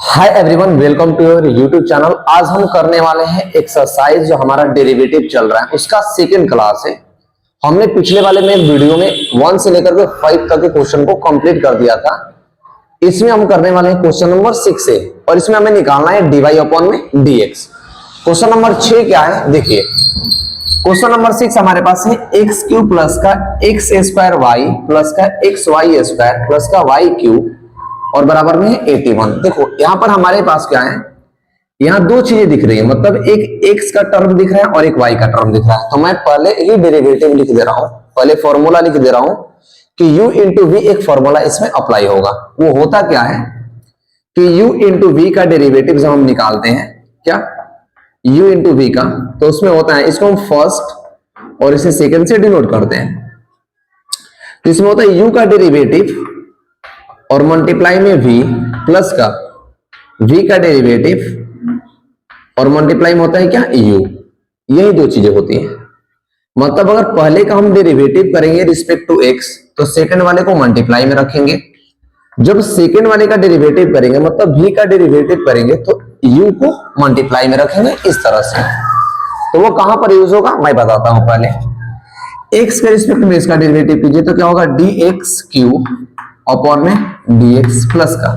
Hi everyone, welcome to your YouTube channel. आज हम करने वाले हैं एक्सरसाइज जो हमारा डेरिवेटिव चल रहा है उसका सेकंड क्लास है। हमने पिछले वाले में वीडियो में 1 से लेकर के 5 तक के क्वेश्चन को कंप्लीट कर दिया था। इसमें हम करने वाले हैं क्वेश्चन नंबर 6 है और इसमें हमें निकालना है dy अपॉन में dx। क्वेश्चन नंबर 6 क्या है देखिए। क्वेश्चन नंबर 6 हमारे पास है एक्स क्यूब प्लस का एक्स स्क्वायर वाई प्लस का एक्स वाई स्क्वायर प्लस का वाई क्यूब और बराबर में है 81। देखो यहां पर हमारे पास क्या है, यहां दो चीजें दिख रही है, मतलब एक x का टर्म दिख रहा है और एक y का टर्म दिख रहा है। तो मैं पहले ही डेरिवेटिव लिख दे रहा हूं, पहले फॉर्मूला लिख दे रहा हूं कि u इंटू वी एक फॉर्मूला इसमें अप्लाई होगा। वो होता क्या है कि u इंटू वी का डेरिवेटिव जब हम निकालते हैं क्या u इंटू वी का, तो उसमें होता है, इसको हम फर्स्ट और इसे सेकेंड से डिनोट करते हैं। तो इसमें होता है u का डेरिवेटिव और मल्टीप्लाई में v प्लस का v का डेरिवेटिव और मल्टीप्लाई में होता है क्या u। यही दो चीजें होती हैं। मतलब अगर पहले का हम डेरिवेटिव करेंगे रिस्पेक्ट टू x तो सेकंड वाले को मल्टीप्लाई में रखेंगे। जब सेकंड वाले का डेरिवेटिव करेंगे मतलब v का डेरिवेटिव करेंगे तो u को मल्टीप्लाई में रखेंगे इस तरह से। तो वो कहां पर यूज होगा मैं बताता हूं। पहले x के रिस्पेक्ट में इसका डेरिवेटिव कीजिए तो क्या होगा dx क्यूब अपॉन में dx प्लस का,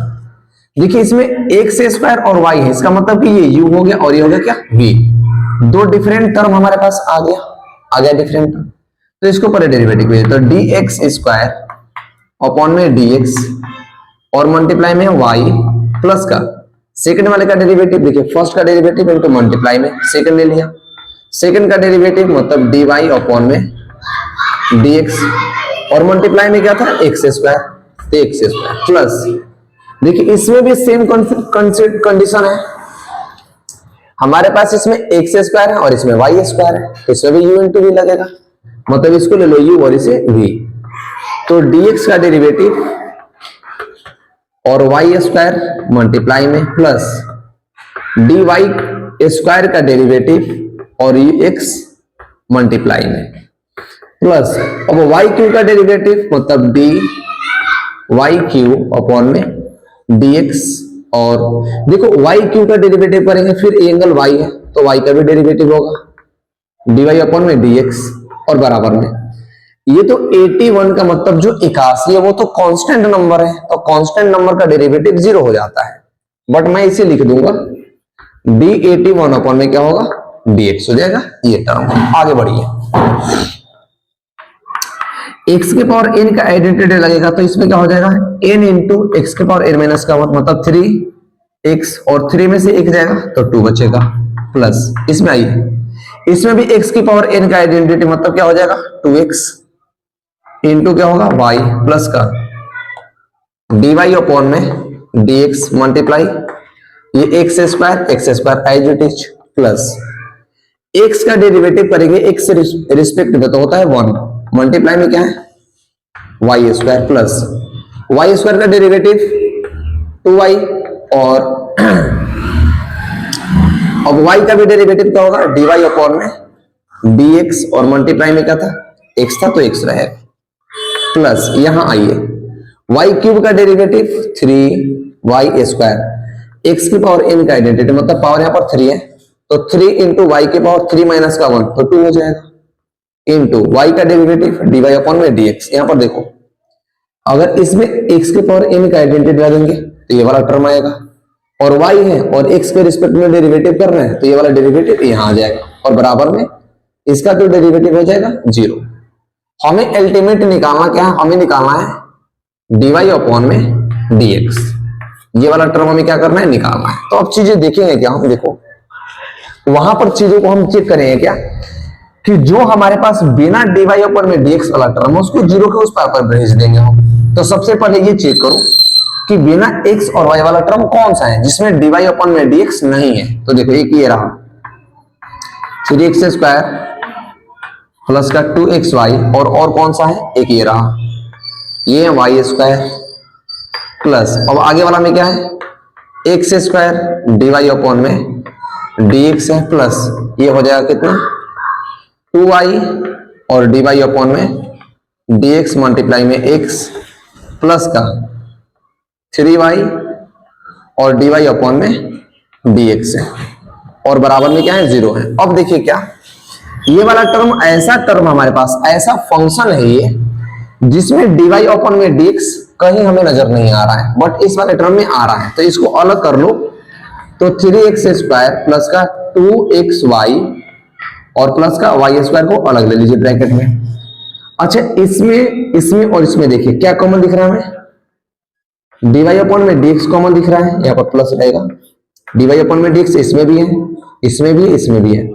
देखिए इसमें x स्क्वायर और y है, इसका मतलब कि ये u हो गया और ये हो गया क्या v। दो डिफरेंट टर्म हमारे पास आ गया डिफरेंट टर्म। तो इसको पहले डेरिवेटिव कीजिए तो dx स्क्वायर अपॉन में dx और मल्टीप्लाई में y प्लस का सेकंड वाले का डेरिवेटिव, देखिए फर्स्ट का डेरिवेटिव इनटू मल्टीप्लाई में सेकंड ले लिया, सेकंड का डेरिवेटिव मतलब dy अपॉन में dx और मल्टीप्लाई में क्या था x square, x square plus, देखिए इसमें भी सेम कंडीशन है हमारे पास, इसमें x स्क्वायर है और इसमें y स्क्वायर है तो इसमें भी u इंटू वी लगेगा, मतलब इसको ले लो u और इसे v। तो dx का डेरिवेटिव और y स्क्वायर मल्टीप्लाई में प्लस dy स्क्वायर का डेरिवेटिव और x मल्टीप्लाई में प्लस, अब y क्यू का डेरिवेटिव मतलब dy क्यू अपॉन में dx और देखो y क्यू का डेरिवेटिव करेंगे फिर एंगल y है तो y का भी डेरिवेटिव होगा dy अपॉन में dx और बराबर में ये तो 81 का मतलब जो 81 है वो तो कांस्टेंट नंबर है, तो कांस्टेंट नंबर का डेरिवेटिव 0 हो जाता है, बट मैं इसे लिख दूंगा d81 अपॉन में क्या होगा dx हो जाएगा। ये टर्म आगे बढ़िए, x के पावर n का आइडेंटिटी लगेगा तो इसमें क्या हो जाएगा n इंटू एक्स के पावर n माइनस का मतलब 3x और 3 में से 1 जाएगा तो 2 बचेगा प्लस, इसमें आइए इसमें भी x की पावर n का आइडेंटिटी मतलब क्या हो जाएगा 2x इंटू क्या होगा y प्लस का dy अपॉन में dx मल्टीप्लाई ये x square as it is plus x का डेरिवेटिव करेंगे x से रिस्पेक्ट में तो होता है 1, मल्टीप्लाई में क्या है y square plus y square का डेरिवेटिव 2y और अब y का भी डेरिवेटिव क्या होगा dy अपॉन में dx और मल्टीप्लाई में क्या था x था तो x रहेगा प्लस यहां आइए y क्यूब का डेरिवेटिव 3y स्क्वायर x की पावर n का आइडेंटिटी मतलब पावर यहां पर 3 है तो 3 इंटू वाई की पावर 3 माइनस का 1 तो 2 हो जाएगा इंटू y का डेरिवेटिव dy अपॉन में dx। यहां पर देखो अगर इसमें x के पावर n का आइडेंटिटी लगेंगे तो ये वाला टर्म आएगा और y है और x के रिस्पेक्ट में डेरिवेटिव करना है तो ये वाला डेरिवेटिव यहां आ जाएगा और बराबर में इसका जो डेरिवेटिव हो जाएगा 0। हमें अल्टीमेट निकालना क्या है, हमें निकालना है dy अपॉन में dx। ये वाला टर्म हमें क्या करना है निकालना है। तो अब चीजें देखेंगे क्या हम, देखो वहां पर चीजों को हम चेक करेंगे क्या कि जो हमारे पास बिना dy अपॉन में dx वाला टर्म है उसको 0 के उस पार पर भेज देंगे हम। तो सबसे पहले ये चेक करो कि बिना x और y वाला टर्म कौन सा है जिसमें dy अपॉन में dx नहीं है। तो देखो एक ये रहा 3x स्क्वायर प्लस का 2xy और कौन सा है एक ये रहा, ये है y स्क्वायर प्लस अब आगे वाला में क्या है x स्क्वायर dy अपॉन में dx है प्लस ये हो जाएगा कितना 2y और dy अपॉन में dx मल्टीप्लाई में x प्लस का 3y और dy अपॉन में dx है और बराबर में क्या है 0 है। अब देखिए क्या ये वाला टर्म, ऐसा टर्म हमारे पास, ऐसा फंक्शन है ये जिसमें dy अपॉन में dx कहीं हमें नजर नहीं आ रहा है, बट इस वाले टर्म में आ रहा है। तो इसको अलग कर लो तो 3x² प्लस का 2xy और प्लस का y² को अलग ले लीजिए ब्रैकेट में। अच्छा इसमें और इसमें देखिए क्या कॉमन दिख रहा है हमें, dy अपॉन में dx कॉमन दिख रहा है, यहाँ पर प्लस रहेगा। dy अपॉन में dx इसमें भी है, इसमें भी है, इसमें भी है।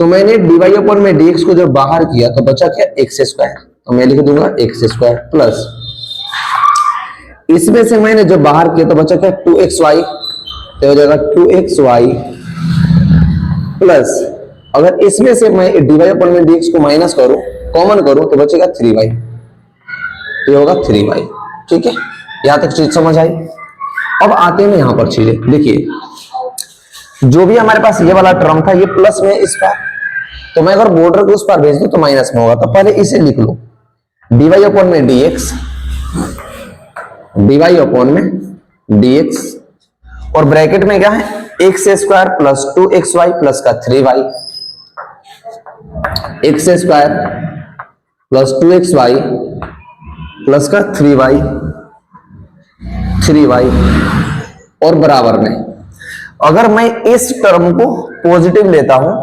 तो मैंने dy अपॉन में dx को जब बाहर किया तो बचा क्या x², तो मैं लिख दूंगा x² प्लस इसमें से मैंने जब बाहर किया तो बचा क्या 2xy, तो हो जाएगा 2xy प्लस अगर इसमें से मैं dy अपॉन में dx को माइनस करूं, कॉमन करूं तो बचेगा 3y, तो ये होगा 3y। ठीक है, यहां तक चीज समझ आई। अब आते हैं यहां पर चीजें, देखिए जो भी हमारे पास ये वाला टर्म था ये प्लस में इस पार, तो मैं अगर बॉर्डर को उस पार भेज दूं तो माइनस में होगा। तो पहले इसे लिख लो dy अपॉन में dx, dy अपॉन में dx और ब्रैकेट में क्या है x² प्लस 2xy प्लस का 3y, x² plus 2xy plus का 3y और बराबर में अगर मैं इस टर्म को पॉजिटिव लेता हूं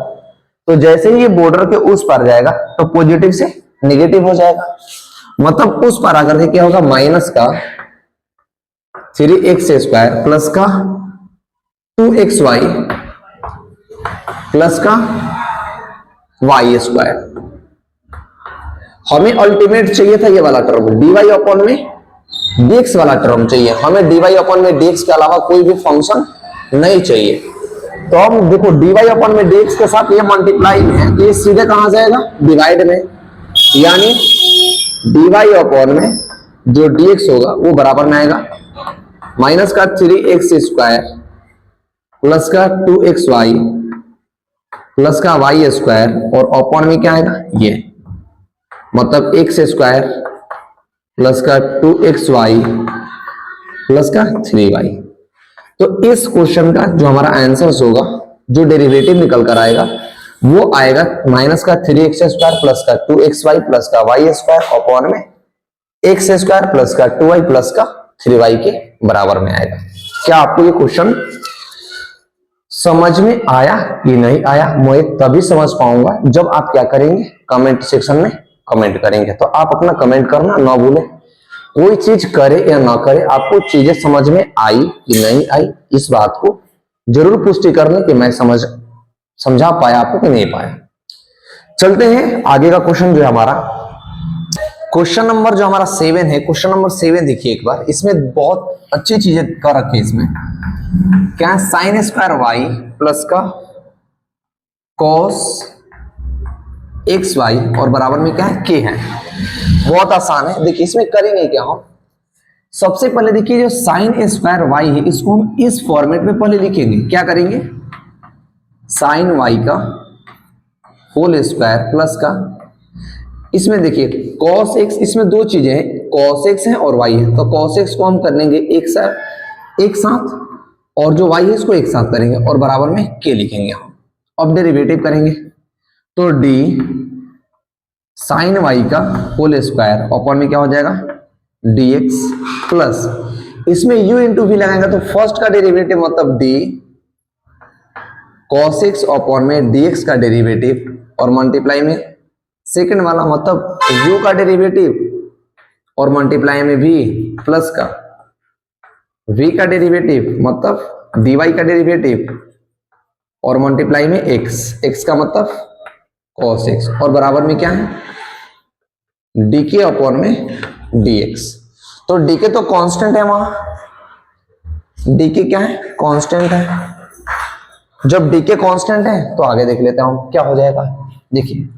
तो जैसे ही ये बॉर्डर के उस पार जाएगा तो पॉजिटिव से नेगेटिव हो जाएगा, मतलब उस पार आकर के क्या होगा माइनस का 3x² प्लस का 2xy प्लस का y²। हमें अल्टीमेट चाहिए था ये वाला टर्म, dy अपॉन में dx वाला टर्म चाहिए हमें, dy अपॉन में dx के अलावा कोई भी फंक्शन नहीं चाहिए। तो हम देखो dy अपॉन में dx के साथ ये मल्टीप्लाई में है तो ये सीधे कहां जाएगा डिवाइड में, यानी dy अपॉन में जो dx होगा वो बराबर में आएगा माइनस का 3x² प्लस का 2xy प्लस का y² और अपॉन में क्या आएगा ये, मतलब x² प्लस का 2xy प्लस का 3y। तो इस क्वेश्चन का जो हमारा आंसर होगा, जो डेरिवेटिव निकल कर आएगा वो आएगा माइनस का 3x² प्लस का 2xy प्लस का y² अपॉन में x² प्लस का 2y प्लस का 3y के बराबर में आएगा। क्या आपको ये क्वेश्चन समझ में आया कि नहीं आया? मैं तभी समझ पाऊंगा जब आप क्या करेंगे, कमेंट सेक्शन में कमेंट करेंगे। तो आप अपना कमेंट करना ना भूलें, कोई चीज करे या ना करे आपको चीजें समझ में आई कि नहीं आई, इस बात को जरूर पुष्टि कर लें कि मैं समझा पाया आपको कि नहीं पाया। चलते हैं आगे का क्वेश्चन जो है हमारा, क्वेश्चन नंबर जो हमारा 7 है। क्वेश्चन नंबर 7 देखिए एक बार, इसमें बहुत अच्छी चीजें कर रखी है। इसमें क्या है, sin² y प्लस का cos xy और बराबर में क्या है k है। बहुत आसान है, देखिए इसमें करेंगे क्या हम, सबसे पहले देखिए जो sin² y है इसको हम इस फॉर्मेट में पहले लिखेंगे। क्या करेंगे, sin y का होल स्क्वायर प्लस का, इसमें देखिए cos x, इसमें दो चीजें हैं, cos x है और y है। तो cos x को हम कर लेंगे एक साथ और जो y है इसको एक साथ करेंगे और बराबर में k लिखेंगे हम। अब डेरिवेटिव करेंगे तो d sin y का होल स्क्वायर अपॉन में क्या हो जाएगा dx प्लस इसमें u इंटू v लगाएंगे तो फर्स्ट का डेरिवेटिव मतलब d cos x अपॉन में dx का डेरिवेटिव और मल्टीप्लाई में सेकंड वाला मतलब u का डेरिवेटिव और मल्टीप्लाई में v प्लस का v का डेरिवेटिव मतलब dy का डेरिवेटिव और मल्टीप्लाई में x का मतलब cos x और बराबर में क्या है dk अपॉन में dx। तो dk तो कांस्टेंट है, वहां dk क्या है, कांस्टेंट है। जब dk कांस्टेंट है तो आगे देख लेते हैं क्या हो जाएगा। देखिए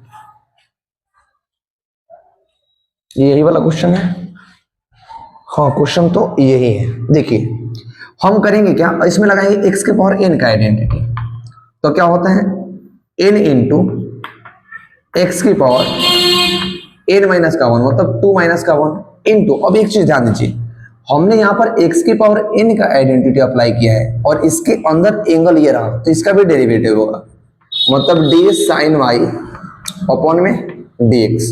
यही वाला क्वेश्चन है, हाँ क्वेश्चन तो यही है। देखिए हम करेंगे क्या, इसमें लगाएंगे x के पावर n का आइडेंटिटी, तो क्या होता है n इंटू x की पावर n माइनस का 1 मतलब 2 माइनस का 1 इंटू, अब एक चीज ध्यान दीजिए हमने यहाँ पर x की पावर n का आइडेंटिटी अप्लाई किया है और इसके अंदर एंगल ये रहा, तो इसका भी डेरिवेटिव होगा, मतलब d sin y अपॉन में dx।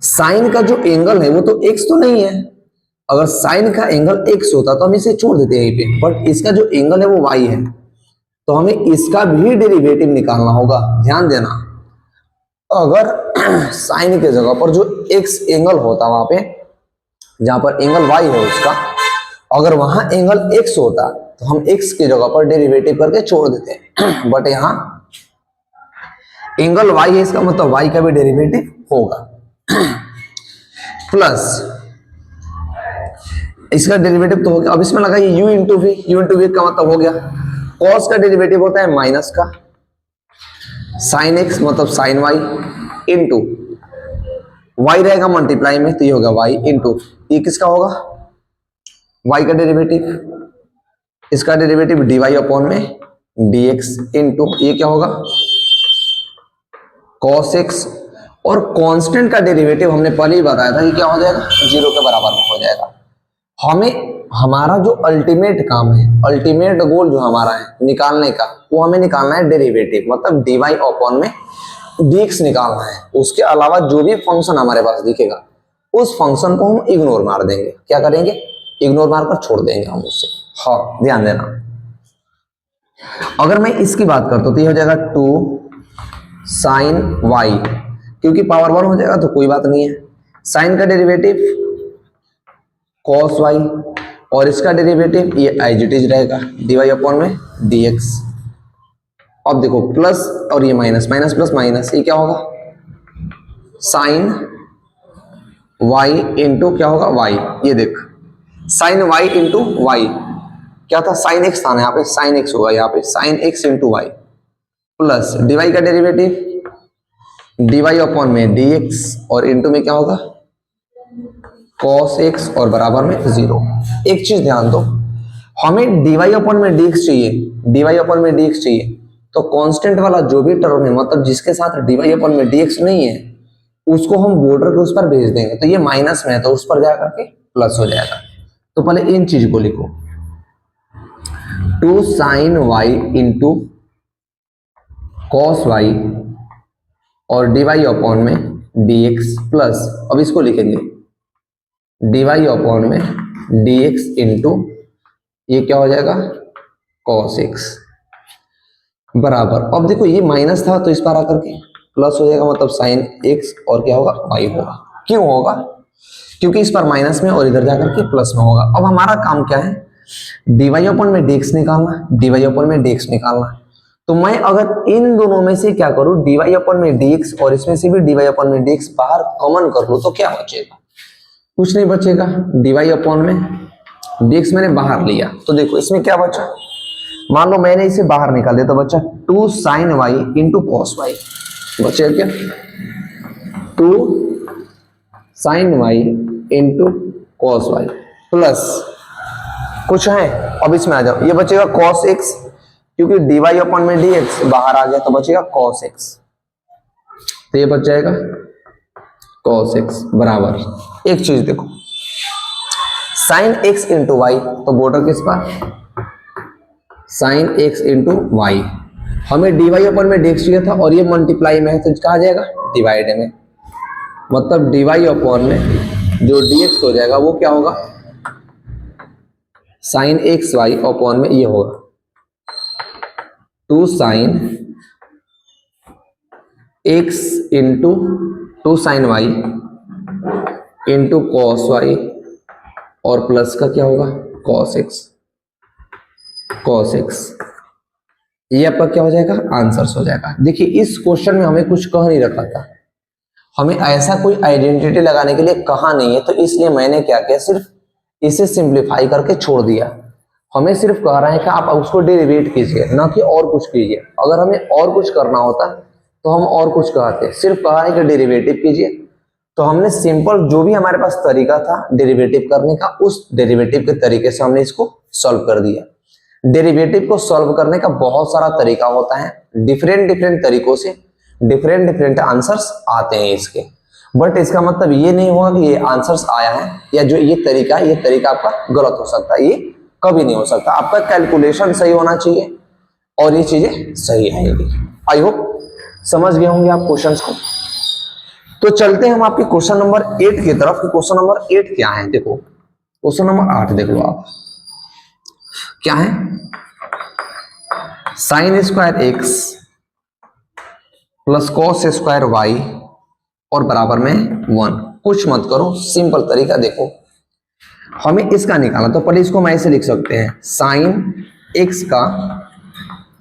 साइन का जो एंगल है वो तो x तो नहीं है, अगर साइन का एंगल x होता तो हम इसे छोड़ देते यहीं पे, बट इसका जो एंगल है वो y है, तो हमें इसका भी डेरिवेटिव निकालना होगा। ध्यान देना, अगर साइन के जगह पर जो x एंगल होता वहां पे, जहां पर एंगल y है उसका, अगर वहां एंगल x होता तो हम x की जगह पर डेरिवेटिव करके छोड़ देते हैं, बट यहां एंगल y है, इसका मतलब y का भी डेरिवेटिव होगा। प्लस इसका डेरिवेटिव तो हो गया, अब इसमें लगाइए u into v, u into v का मतलब हो गया cos का डेरिवेटिव होता है माइनस का sin x मतलब sin y इंटू y रहेगा मल्टीप्लाई में, तो ये होगा y इंटू ये किसका होगा y का डेरिवेटिव, इसका डेरिवेटिव dy अपॉन में dx इंटू ये क्या होगा cos x, और कांस्टेंट का डेरिवेटिव हमने पहले ही बताया था कि क्या हो जाएगा, 0 के बराबर में हो जाएगा। हमें हमारा जो अल्टीमेट काम है, अल्टीमेट गोल जो हमारा है निकालने का, वो हमें निकालना है डेरिवेटिव, मतलब dy अपॉन में dx निकालना है। उसके अलावा जो भी फंक्शन हमारे पास दिखेगा उस फंक्शन को हम इग्नोर मार देंगे। क्या करेंगे, इग्नोर मारकर छोड़ देंगे हम उससे। हाँ ध्यान देना, अगर मैं इसकी बात करता हूं तो ये हो जाएगा 2 sin y, क्योंकि पावर 1 हो जाएगा तो कोई बात नहीं है। साइन का डेरिवेटिव cos y और इसका डेरिवेटिव ये एज इट इज रहेगा dy अपॉन में dx। अब देखो प्लस और ये माइनस, माइनस प्लस माइनस, ये क्या होगा साइन y इंटू क्या होगा y, ये देख साइन y इंटू y क्या था, साइन x था ना, यहाँ पे साइन x होगा, यहाँ पे sine x into y plus dy का डेरिवेटिव dy अपॉन में dx और इंटू में क्या होगा cos x और बराबर में 0। एक चीज ध्यान दो, हमें dy अपॉन में dx चाहिए, dy अपॉन में dx चाहिए, तो कांस्टेंट वाला जो भी टर्म है, मतलब जिसके साथ dy अपॉन में dx नहीं है, उसको हम बॉर्डर के उस पर भेज देंगे, तो ये माइनस में है तो उस पर जा करके प्लस हो जाएगा। तो पहले इन चीज को लिखो, 2 sin y into cos y और dy अपॉन में dx प्लस, अब इसको लिखेंगे dy अपॉन में dx इंटू ये क्या हो जाएगा cos x बराबर, अब देखो ये माइनस था तो इस पर आकर के प्लस हो जाएगा, मतलब sin x और क्या होगा y होगा। क्यों होगा, क्योंकि इस पर माइनस में और इधर जाकर के प्लस में होगा। अब हमारा काम क्या है, dy अपॉन में dx निकालना, dy अपॉन में dx निकालना। तो मैं अगर इन दोनों में से क्या करूं, dy अपॉन में dx और इसमें से भी dy अपॉन में dx बाहर कॉमन कर लूं, तो क्या बचेगा, कुछ नहीं बचेगा। dy अपॉन में dx मैंने बाहर लिया, तो देखो इसमें क्या बचा, मान लो मैंने इसे बाहर निकाल दिया तो बचा 2 sin y into cos y, बचेगा क्या 2 sin y into cos y plus कुछ है, अब इसमें आ जाओ, ये बचेगा cos x, क्योंकि dy अपॉन में dx बाहर आ गया तो बचेगा cos x, तो ये बच जाएगा cos x बराबर, एक चीज देखो sin x इंटू वाई, तो बॉर्डर किस पर sin x इंटू वाई, हमें dy अपॉन में dx चाहिए था और ये मल्टीप्लाई में है तो कहा जाएगा डिवाइड में, मतलब dy अपॉन में जो dx हो जाएगा वो क्या होगा sin x y अपॉन में ये होगा 2 sin x into 2 sin y into cos y और प्लस का क्या होगा cos x, ये आपका क्या हो जाएगा आंसर्स हो जाएगा। देखिए इस क्वेश्चन में हमें कुछ कह नहीं रखा था, हमें ऐसा कोई आइडेंटिटी लगाने के लिए कहा नहीं है, तो इसलिए मैंने क्या किया, सिर्फ इसे सिंप्लीफाई करके छोड़ दिया। हमें सिर्फ कह रहा है कि आप उसको डेरिवेट कीजिए, ना कि और कुछ कीजिए। अगर हमें और कुछ करना होता तो हम और कुछ कहते, सिर्फ कहा है कि डेरिवेटिव कीजिए, तो हमने सिंपल जो भी हमारे पास तरीका था डेरिवेटिव करने का, उस डेरिवेटिव के तरीके से हमने इसको सॉल्व कर दिया। डेरिवेटिव को सॉल्व करने का बहुत सारा तरीका होता है, डिफरेंट डिफरेंट तरीकों से डिफरेंट डिफरेंट आंसर्स आते हैं इसके। बट इसका मतलब ये नहीं हुआ कि ये आंसर्स आया है या जो ये तरीका आपका गलत हो सकता है। ये कभी नहीं हो सकता। आपका कैलकुलेशन सही होना चाहिए और ये चीजें सही आएगी। आई होप समझ गए होंगे आप क्वेश्चंस को। तो चलते हैं हम आपके क्वेश्चन नंबर 8 की तरफ। क्वेश्चन नंबर 8 क्या है, देखो क्वेश्चन नंबर 8 देख लो आप क्या है। Sine square x plus cos square y और बराबर में 1। कुछ मत करो, सिंपल तरीका देखो, हमें इसका निकालना। तो पहले इसको हम ऐसे लिख सकते हैं, साइन एक्स का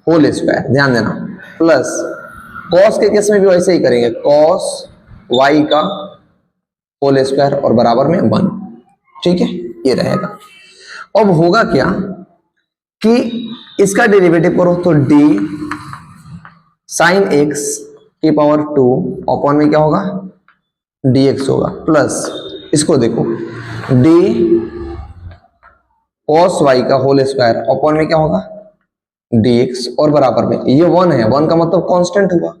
होल स्क्वायर, ध्यान देना, प्लस कॉस के केस में भी वैसे ही करेंगे, कॉस वाई का होल स्क्वायर और बराबर में 1। ठीक है, ये रहेगा। अब होगा क्या कि इसका डेरिवेटिव करो तो d साइन x की पावर 2 अपॉन में क्या होगा dx होगा, प्लस इसको देखो d cos y का होल स्क्वायर अपॉन में क्या होगा dx और बराबर में ये 1 है। 1 का मतलब कांस्टेंट हुआ,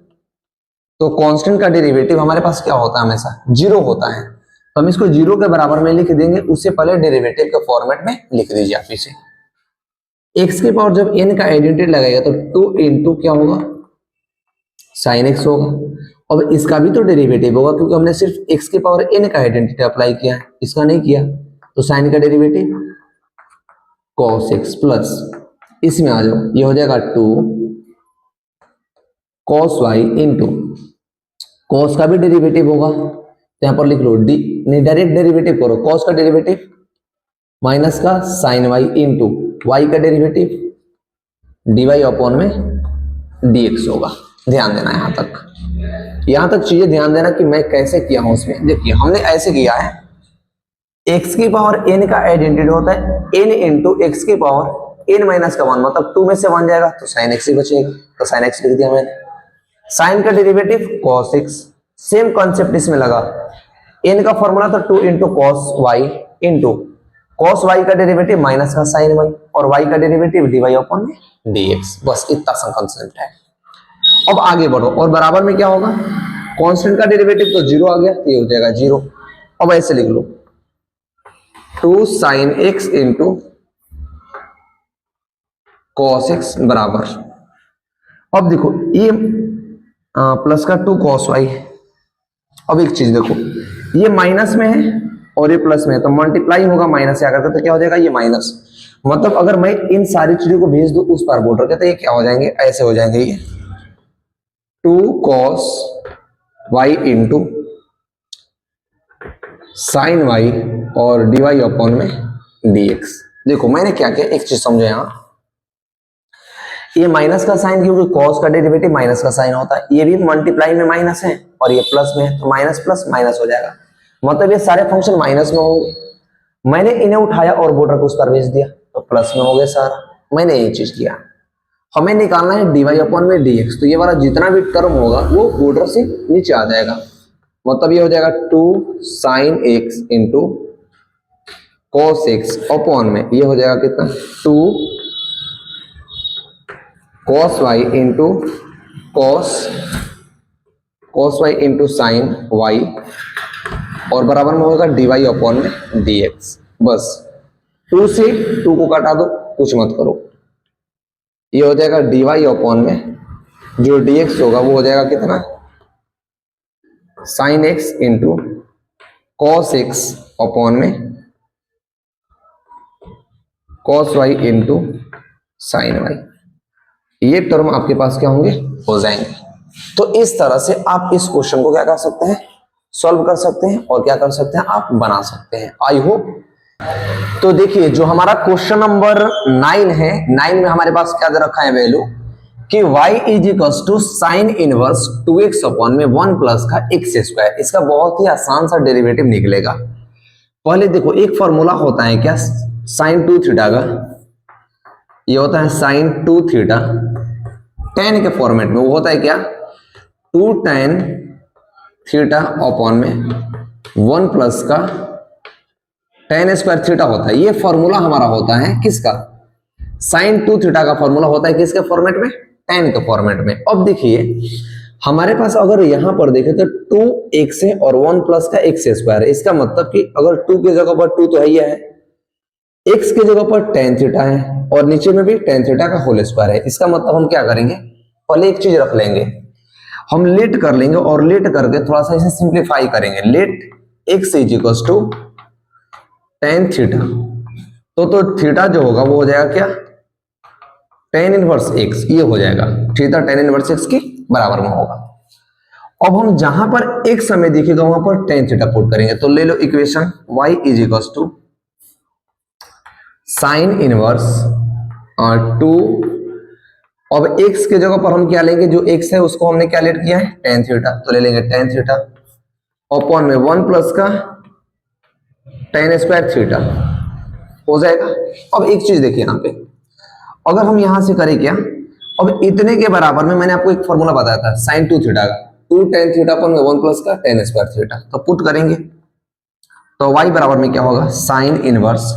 तो कांस्टेंट का डेरिवेटिव हमारे पास क्या होता है, हमेशा 0 होता है। तो हम इसको 0 के बराबर में लिख देंगे, उससे पहले डेरिवेटिव के फॉर्मेट में लिख दीजिए आप इसे। x की पावर जब n का आइडेंटिटी लगाएगा तो 2 इंटू क्या होगा साइन x होगा। अब इसका भी तो डेरिवेटिव होगा क्योंकि हमने सिर्फ x की पावर n का आइडेंटिटी अप्लाई किया है, इसका नहीं किया। तो साइन का डेरिवेटिव cos x प्लस इसमें आ जाओ, ये हो जाएगा 2 cos y इंटू cos का भी डेरिवेटिव होगा, तो यहां पर लिख लो d, नहीं डायरेक्ट डेरिवेटिव करो, cos का डेरिवेटिव माइनस का साइन y इंटू y का डेरिवेटिव dy अपॉन में dx होगा। ध्यान देना यहां तक चीजें ध्यान देना कि मैं कैसे किया हूं उसमें। देखिए हमने ऐसे किया है, x की पावर n का आइडेंटिटी होता है n इंटू x की पावर n माइनस का 1, मतलब 2 में से 1 जाएगा तो साइन x ही बचेगा, तो साइन x लिख दिया मैंने। साइन का derivative cos x, same concept इसमें लगा, n का फॉर्मूला था 2 into cos y into cos y का डेरिवेटिव माइनस का साइन y और y का डेरिवेटिव dy अपॉन में dx, बस इतना सा कॉन्सेप्ट है। अब आगे बढ़ो और बराबर में क्या होगा, कांस्टेंट का डेरिवेटिव तो 0 आ गया, तो ये हो जाएगा 0। अब ऐसे लिख लो 2 sine x into cos x बराबर, अब देखो ये प्लस का 2 cos y। अब एक चीज देखो, ये माइनस में है और ये प्लस में है, तो मल्टीप्लाई होगा माइनस से आकर के, तो क्या हो जाएगा ये माइनस। मतलब अगर मैं इन सारी चीजों को भेज दूं उस पार बोर्डर के, तो ये क्या हो जाएंगे, ऐसे हो जाएंगे, ये 2 cos y into sine y और dy अपॉन में dx। देखो मैंने क्या किया, एक चीज समझो, यहां ये माइनस का साइन, क्योंकि cos का डेरिवेटिव माइनस का साइन होता है, ये भी मल्टीप्लाई में माइनस है और ये प्लस में है, तो माइनस प्लस माइनस हो जाएगा, मतलब ये सारे फंक्शन माइनस में होंगे। मैंने इन्हें उठाया और बॉर्डर को उस पर भेज दिया, तो प्लस में हो गया सारा। मैंने ये चीज किया। हमें निकालना है dy अपॉन में dx, तो ये वाला जितना भी टर्म होगा वो बॉर्डर से नीचे आ जाएगा, मतलब ये हो जाएगा 2 sine x into cos x upon में ये हो जाएगा कितना 2 cos y into cos y into sine y और बराबर में होगा dy अपॉन में dx। बस 2 से 2 को काटा दो, कुछ मत करो, ये हो जाएगा dy अपॉन में जो dx होगा वो हो जाएगा कितना sine x into cos x upon में cos y into sine y। ये टर्म आपके पास क्या होंगे, हो जाएंगे। तो इस तरह से आप इस क्वेश्चन को क्या कर सकते हैं, सॉल्व कर सकते हैं और क्या कर सकते हैं, आप बना सकते हैं। I hope. तो देखिए जो हमारा क्वेश्चन नंबर 9 है, 9 में हमारे पास क्या दे रखा है वैल्यू कि y is equal to sine inverse 2x upon में 1 प्लस का x स्क्वायर। इसका बहुत ही आसान सा डेरिवेटिव निकलेगा। पहले देखो एक फॉर्मूला होता है क्या साइन 2 थीटा का, ये होता है साइन 2 थीटा tan के फॉर्मेट में, वो होता है क्या 2 tan थीटा अपॉन में 1 प्लस का tan स्क्वायर थीटा होता है। ये फॉर्मूला हमारा होता है किसका, साइन 2 थीटा का फॉर्मूला होता है किसके फॉर्मेट में, tan के फॉर्मेट में। अब देखिए हमारे पास अगर यहां पर देखें तो 2x है और 1 प्लस का x स्क्वायर है। इसका मतलब कि अगर 2 की जगह पर 2 तो है ही है, x की जगह पर tan थीटा है और नीचे में भी tan थीटा का होल स्क्वायर है। इसका मतलब हम क्या करेंगे, पहले एक चीज रख लेंगे, हम लेट कर लेंगे और लेट करके थोड़ा सा इसे सिंप्लीफाई करेंगे। Let x is equal to tan theta, तो थीटा जो होगा वो हो जाएगा क्या, tan इनवर्स x, ये हो जाएगा थीटा tan इनवर्स x के बराबर में होगा। अब हम जहां पर x हमें दिखेगा वहां पर tan थीटा पुट करेंगे, तो ले लो equation y is equal to sine inverse 2, अब x के जगह पर हम क्या लेंगे, जो x है उसको हमने क्या लेट किया है, tan थीटा, तो ले लेंगे tan थीटा अपॉन में 1 प्लस का tan स्क्वायर थीटा हो जाएगा। अब एक चीज देखिए यहाँ पे, अगर हम यहां से करें क्या, अब इतने के बराबर में मैंने आपको एक फॉर्मूला बताया था sin 2 थीटा का, 2 tan थीटा अपॉन में 1 प्लस का tan स्क्वायर थीटा, तो पुट करेंगे तो y बराबर में क्या होगा, साइन इनवर्स,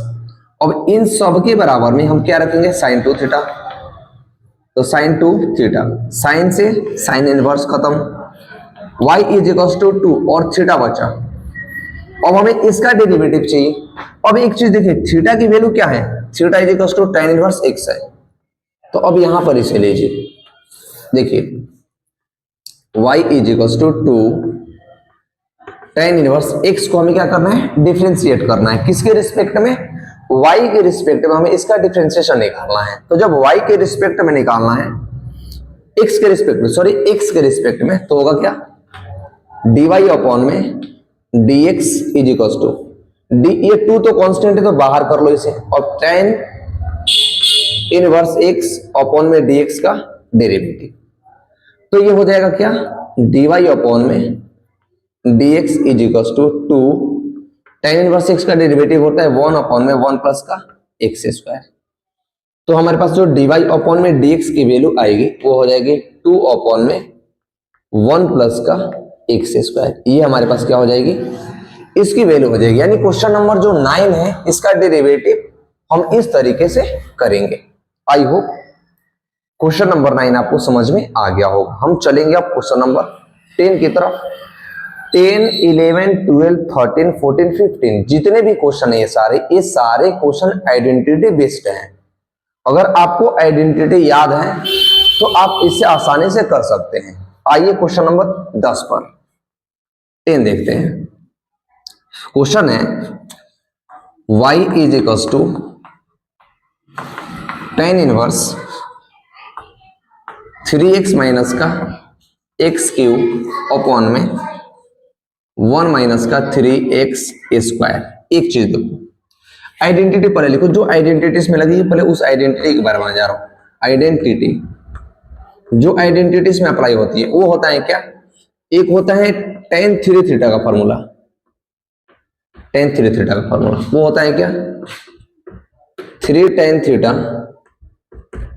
अब इन सब के बराबर में हम क्या रखेंगे, sin 2 थीटा, तो sin 2 थीटा, साइन से साइन इनवर्स खत्म, y इज इक्वल टू 2 और थीटा बचा। अब हमें इसका डेरिवेटिव चाहिए। अब एक चीज देखिए, थीटा की वैल्यू क्या है, theta is equal to tan inverse x है, तो अब यहां पर इसे लीजिए, देखिए y is equal to 2 tan inverse x को हमें क्या करना है, डिफरेंशिएट करना है, किसके रिस्पेक्ट में, y के रिस्पेक्ट में हमें इसका डिफरेंशिएशन निकालना है। तो जब y के रिस्पेक्ट में निकालना है, x के रिस्पेक्ट में, सॉरी x के रिस्पेक्ट में, तो होगा क्या, dy अपॉन में dx is equal to d, ये 2 तो कांस्टेंट है तो बाहर कर लो इसे, और tan इनवर्स x अपॉन में dx का डेरिवेटिव, तो ये हो जाएगा क्या, dy अपॉन में dx is equal to 2, tan inverse x का डेरिवेटिव होता है 1 अपॉन में 1 प्लस का x स्क्वायर, तो हमारे पास जो dy अपॉन में dx की वैल्यू आएगी वो हो जाएगी 2 अपॉन में 1 प्लस का x स्क्वायर, ये हमारे पास क्या हो जाएगी, इसकी वैल्यू हो जाएगी। यानी क्वेश्चन नंबर जो 9 है इसका डेरिवेटिव हम इस तरीके से करेंगे। आई होप क्वेश्चन नंबर 9 आपको समझ में आ गया होगा। हम चलेंगे अब क्वेश्चन नंबर 10 की तरफ। 10, 11, 12, 13, 14, 15 जितने भी क्वेश्चन है ये सारे क्वेश्चन आइडेंटिटी बेस्ड हैं। अगर आपको आइडेंटिटी याद है तो आप इसे आसानी से कर सकते हैं। आइए क्वेश्चन नंबर 10 पर 10 देखते हैं। क्वेश्चन है y is equal to tan inverse 3x minus का x क्यूब अपॉन में 1 माइनस का 3x स्क्वायर। एक चीज देखो, आइडेंटिटी पहले लिखो, जो आइडेंटिटीज में लगी है पहले उस आइडेंटिटी के बारे में जा रहा हूं। आइडेंटिटी जो आइडेंटिटीज में अप्लाई होती है वो होता है क्या, एक होता है tan 3 थीटा का फॉर्मूला, tan 3 थीटा का फॉर्मूला वो होता है क्या, 3 tan थीटा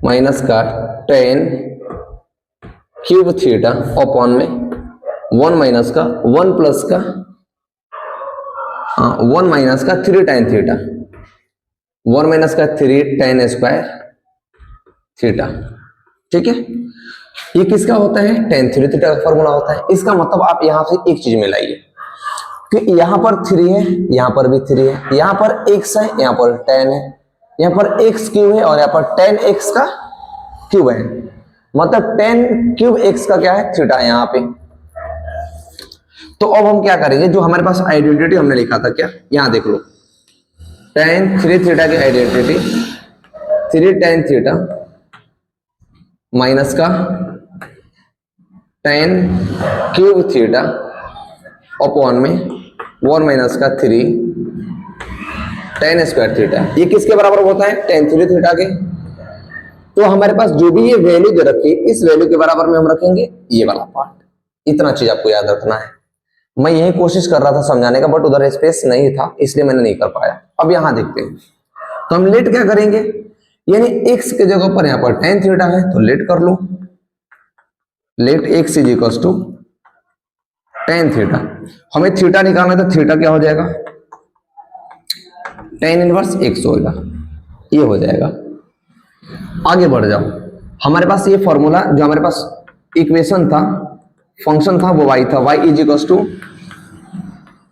माइनस का tan क्यूब थीटा अपॉन में 1 माइनस का 1 प्लस का 1 माइनस का 3 tan थीटा, 1 माइनस का 3 tan स्क्वायर थीटा। ठीक है, ये किसका होता है, tan 3 थीटा का फॉर्मूला होता है। इसका मतलब आप यहां से एक चीज मिलाइए कि यहां पर 3 है, यहां पर भी 3 है, यहां पर x है, यहां पर tan है, यहां पर x क्यूब है और यहां पर tan x का क्यूब है, मतलब tan क्यूब x का क्या है, थीटा है यहां पे। तो अब हम क्या करेंगे, जो हमारे पास आइडेंटिटी हमने लिखा था क्या, यहां देख लो, tan 3 थीटा की आइडेंटिटी 3 tan थीटा माइनस का tan क्यूब थीटा अपॉन में 1 माइनस का 3 tan स्क्वायर थीटा। ये किसके बराबर होता है, tan 3 थीटा के। तो हमारे पास जो भी ये वैल्यू दे रखी है इस वैल्यू के बराबर में हम रखेंगे ये वाला पार्ट। इतना चीज आपको याद रखना है। मैं यही कोशिश कर रहा था समझाने का, बट उधर स्पेस नहीं था इसलिए मैंने नहीं कर पाया। अब यहां देखते हैं, तो हम लेट क्या करेंगे, यानी x के जगह पर यहां पर tan थीटा है तो लेट कर लो, let x is equal to tan theta. हमें थीटा निकालना है तो थीटा क्या हो जाएगा, tan इनवर्स x होगा, ये हो जाएगा। आगे बढ़ जाओ, हमारे पास ये फॉर्मूला जो हमारे पास इक्वेशन था फंक्शन था वो y था, y is equal to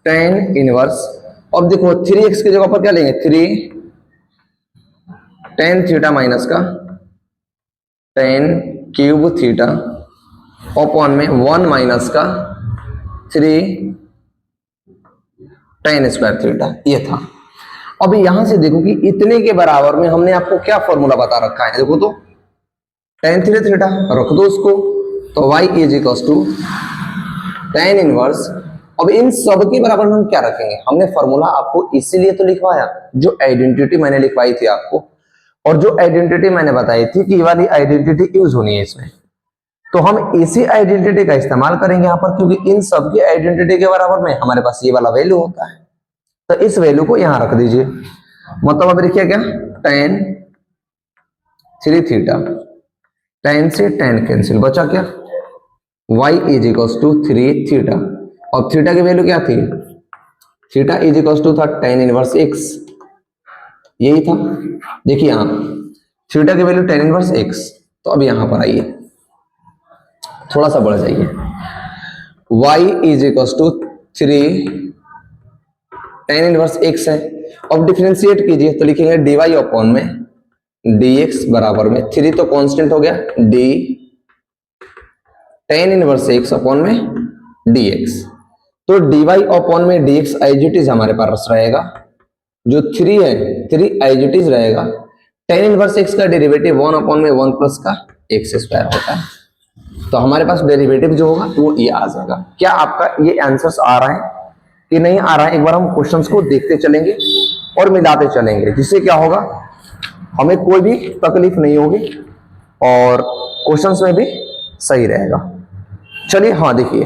tan inverse. अब देखो 3x की जगह पर क्या लेंगे, 3 tan थीटा माइनस का tan क्यूब थीटा अपॉन में 1 माइनस का 3 tan स्क्वायर थीटा, ये था। अब यहां से देखो कि इतने के बराबर में हमने आपको क्या फॉर्मूला बता रखा है, देखो तो tan थीटा थीटा रख दो उसको, तो y is equal to tan inverse. अब इन सब के बराबर में हम क्या रखेंगे, हमने फॉर्मूला आपको इसीलिए तो लिखवाया, जो आइडेंटिटी मैंने लिखवाई थी आपको, और जो आइडेंटिटी मैंने बताई थी कि ये वाली आइडेंटिटी यूज होनी है इसमें, तो हम इसी आइडेंटिटी का इस्तेमाल करेंगे यहाँ पर, क्योंकि इन सब की आइडेंटिटी के बराबर में हमारे पास ये वाला वैल्यू होता है। तो इस वैल्यू को यहां रख दीजिए, मतलब अब देखिए क्या, tan 3 थीटा, tan से tan कैंसिल, बचा क्या, y is equal to 3 theta, और थीटा की वैल्यू क्या थी, थीटा इज इक्वल टू था tan इनवर्स x, यही था। देखिए यहां थीटा की वैल्यू tan इनवर्स x, तो अब यहां पर आइए थोड़ा सा बढ़ जाइए, y is equal to 3 tan inverse x है। अब डिफरेंशिएट कीजिए तो लिखेंगे dy अपॉन में dx बराबर में 3 तो कांस्टेंट हो गया, d tan inverse x upon में dx, तो dy अपॉन में dx एज इट इज हमारे पास रहेगा, जो 3 है 3 एज इट इज रहेगा। tan इनवर्स x का डेरिवेटिव 1 अपॉन में 1 प्लस का x स्क्वायर होता है, तो हमारे पास डेरिवेटिव जो होगा वो ये आ जाएगा। क्या आपका ये आंसर्स आ रहा है कि नहीं आ रहा है, एक बार हम क्वेश्चंस को देखते चलेंगे और मिलाते चलेंगे, जिससे क्या होगा, हमें कोई भी तकलीफ नहीं होगी और क्वेश्चंस में भी सही रहेगा। चलिए हाँ देखिए,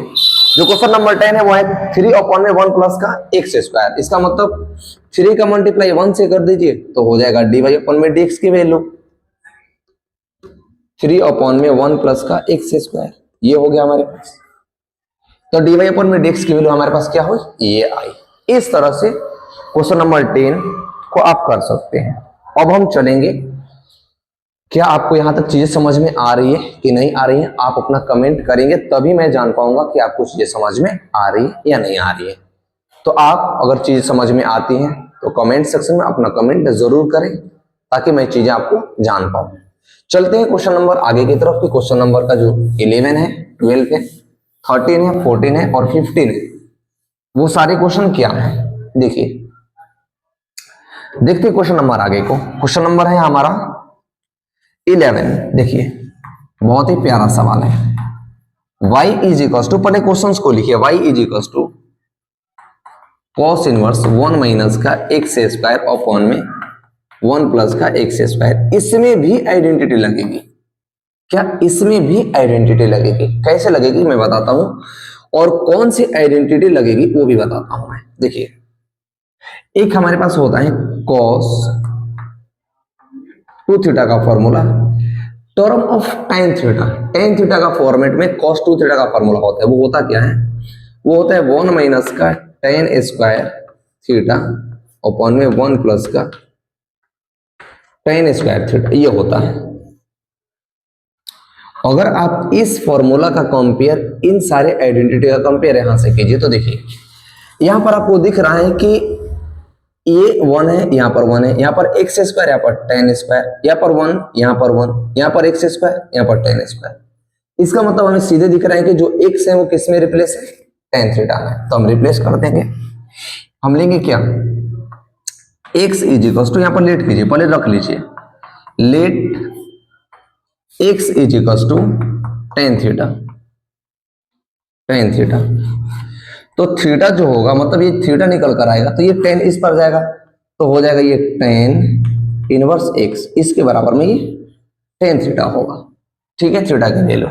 जो क्वेश्चन नंबर 10 है वो है 3 अपॉन में 1 प्लस का एक्स स्क्वायर, इसका मतलब 3 का मल्टीप्लाई 1 से कर दीजिए तो हो जाएगा dy अपॉन में dx की वैल्यू 3 अपॉन में 1 प्लस का एक्स स्क्वायर, ये हो गया हमारे पास। तो dy अपॉन में dx की वैल्यू हमारे पास क्या हुई, ये आई। इस तरह से क्वेश्चन नंबर 10 को आप कर सकते हैं। अब हम चलेंगे, क्या आपको यहां तक चीजें समझ में आ रही है कि नहीं आ रही है, आप अपना कमेंट करेंगे तभी मैं जान पाऊंगा कि आपको चीजें समझ में आ रही है या नहीं आ रही है। तो आप अगर चीज समझ में आती हैं तो कमेंट सेक्शन में अपना कमेंट जरूर करें, ताकि मैं चीजें आपको जान पाऊं। चलते हैं क्वेश्चन नंबर आगे की तरफ, कि क्वेश्चन नंबर का जो 11 है, 12 है, 13 है, 14 है और 15 है, वो सारे क्वेश्चन क्या है देखिए। देखते क्वेश्चन नंबर आगे को, क्वेश्चन नंबर है हमारा 11। देखिए बहुत ही प्यारा सवाल है, y इज इक्वल टू, पहले क्वेश्चन को लिखिए, y is equal to cos inverse 1 minus का एक्स स्क्वायर अपॉन में 1 प्लस का एक्स स्क्वायर। इसमें भी आइडेंटिटी लगेगी क्या, इसमें भी आइडेंटिटी लगेगी, कैसे लगेगी मैं बताता हूं, और कौन सी आइडेंटिटी लगेगी वो भी बताता हूं मैं। देखिए एक हमारे पास होता है cos 2 थीटा का formula, term of tan theta, tan theta का फॉर्मेट में cos 2 थीटा का फॉर्मूला होता है, वो होता क्या है, वो होता है 1 माइनस का tan स्क्वायर थीटा अपॉन में 1 प्लस का tan स्क्वायर थीटा, ये होता है। अगर आप इस फॉर्मूला का कंपेयर इन सारे आइडेंटिटी का कंपेयर यहां से कीजिए तो देखिए यहां पर आपको दिख रहा है कि ये 1 है, यहाँ पर 1 है, यहाँ पर एक्स स्क्वायर, यहाँ पर tan स्क्वायर, यहाँ पर 1, यहाँ पर 1, यहाँ पर एक्स स्क्वायर, यहाँ पर tan स्क्वायर। इसका मतलब हमें सीधे दिख रहा है कि जो x है वो किस में रिप्लेस है, tan थीटा में, तो हम रिप्लेस कर देंगे। हम लेंगे क्या, x इज इक्वल टू, यहाँ पर लेट कीजिए, पहले रख लीजिए, let x is equal to tan theta, tan theta. तो थीटा जो होगा, मतलब ये थीटा निकल कर आएगा तो ये tan इस पर जाएगा, तो हो जाएगा ये tan इनवर्स x, इसके बराबर में ये tan थीटा होगा। ठीक है, थीटा की वैल्यू।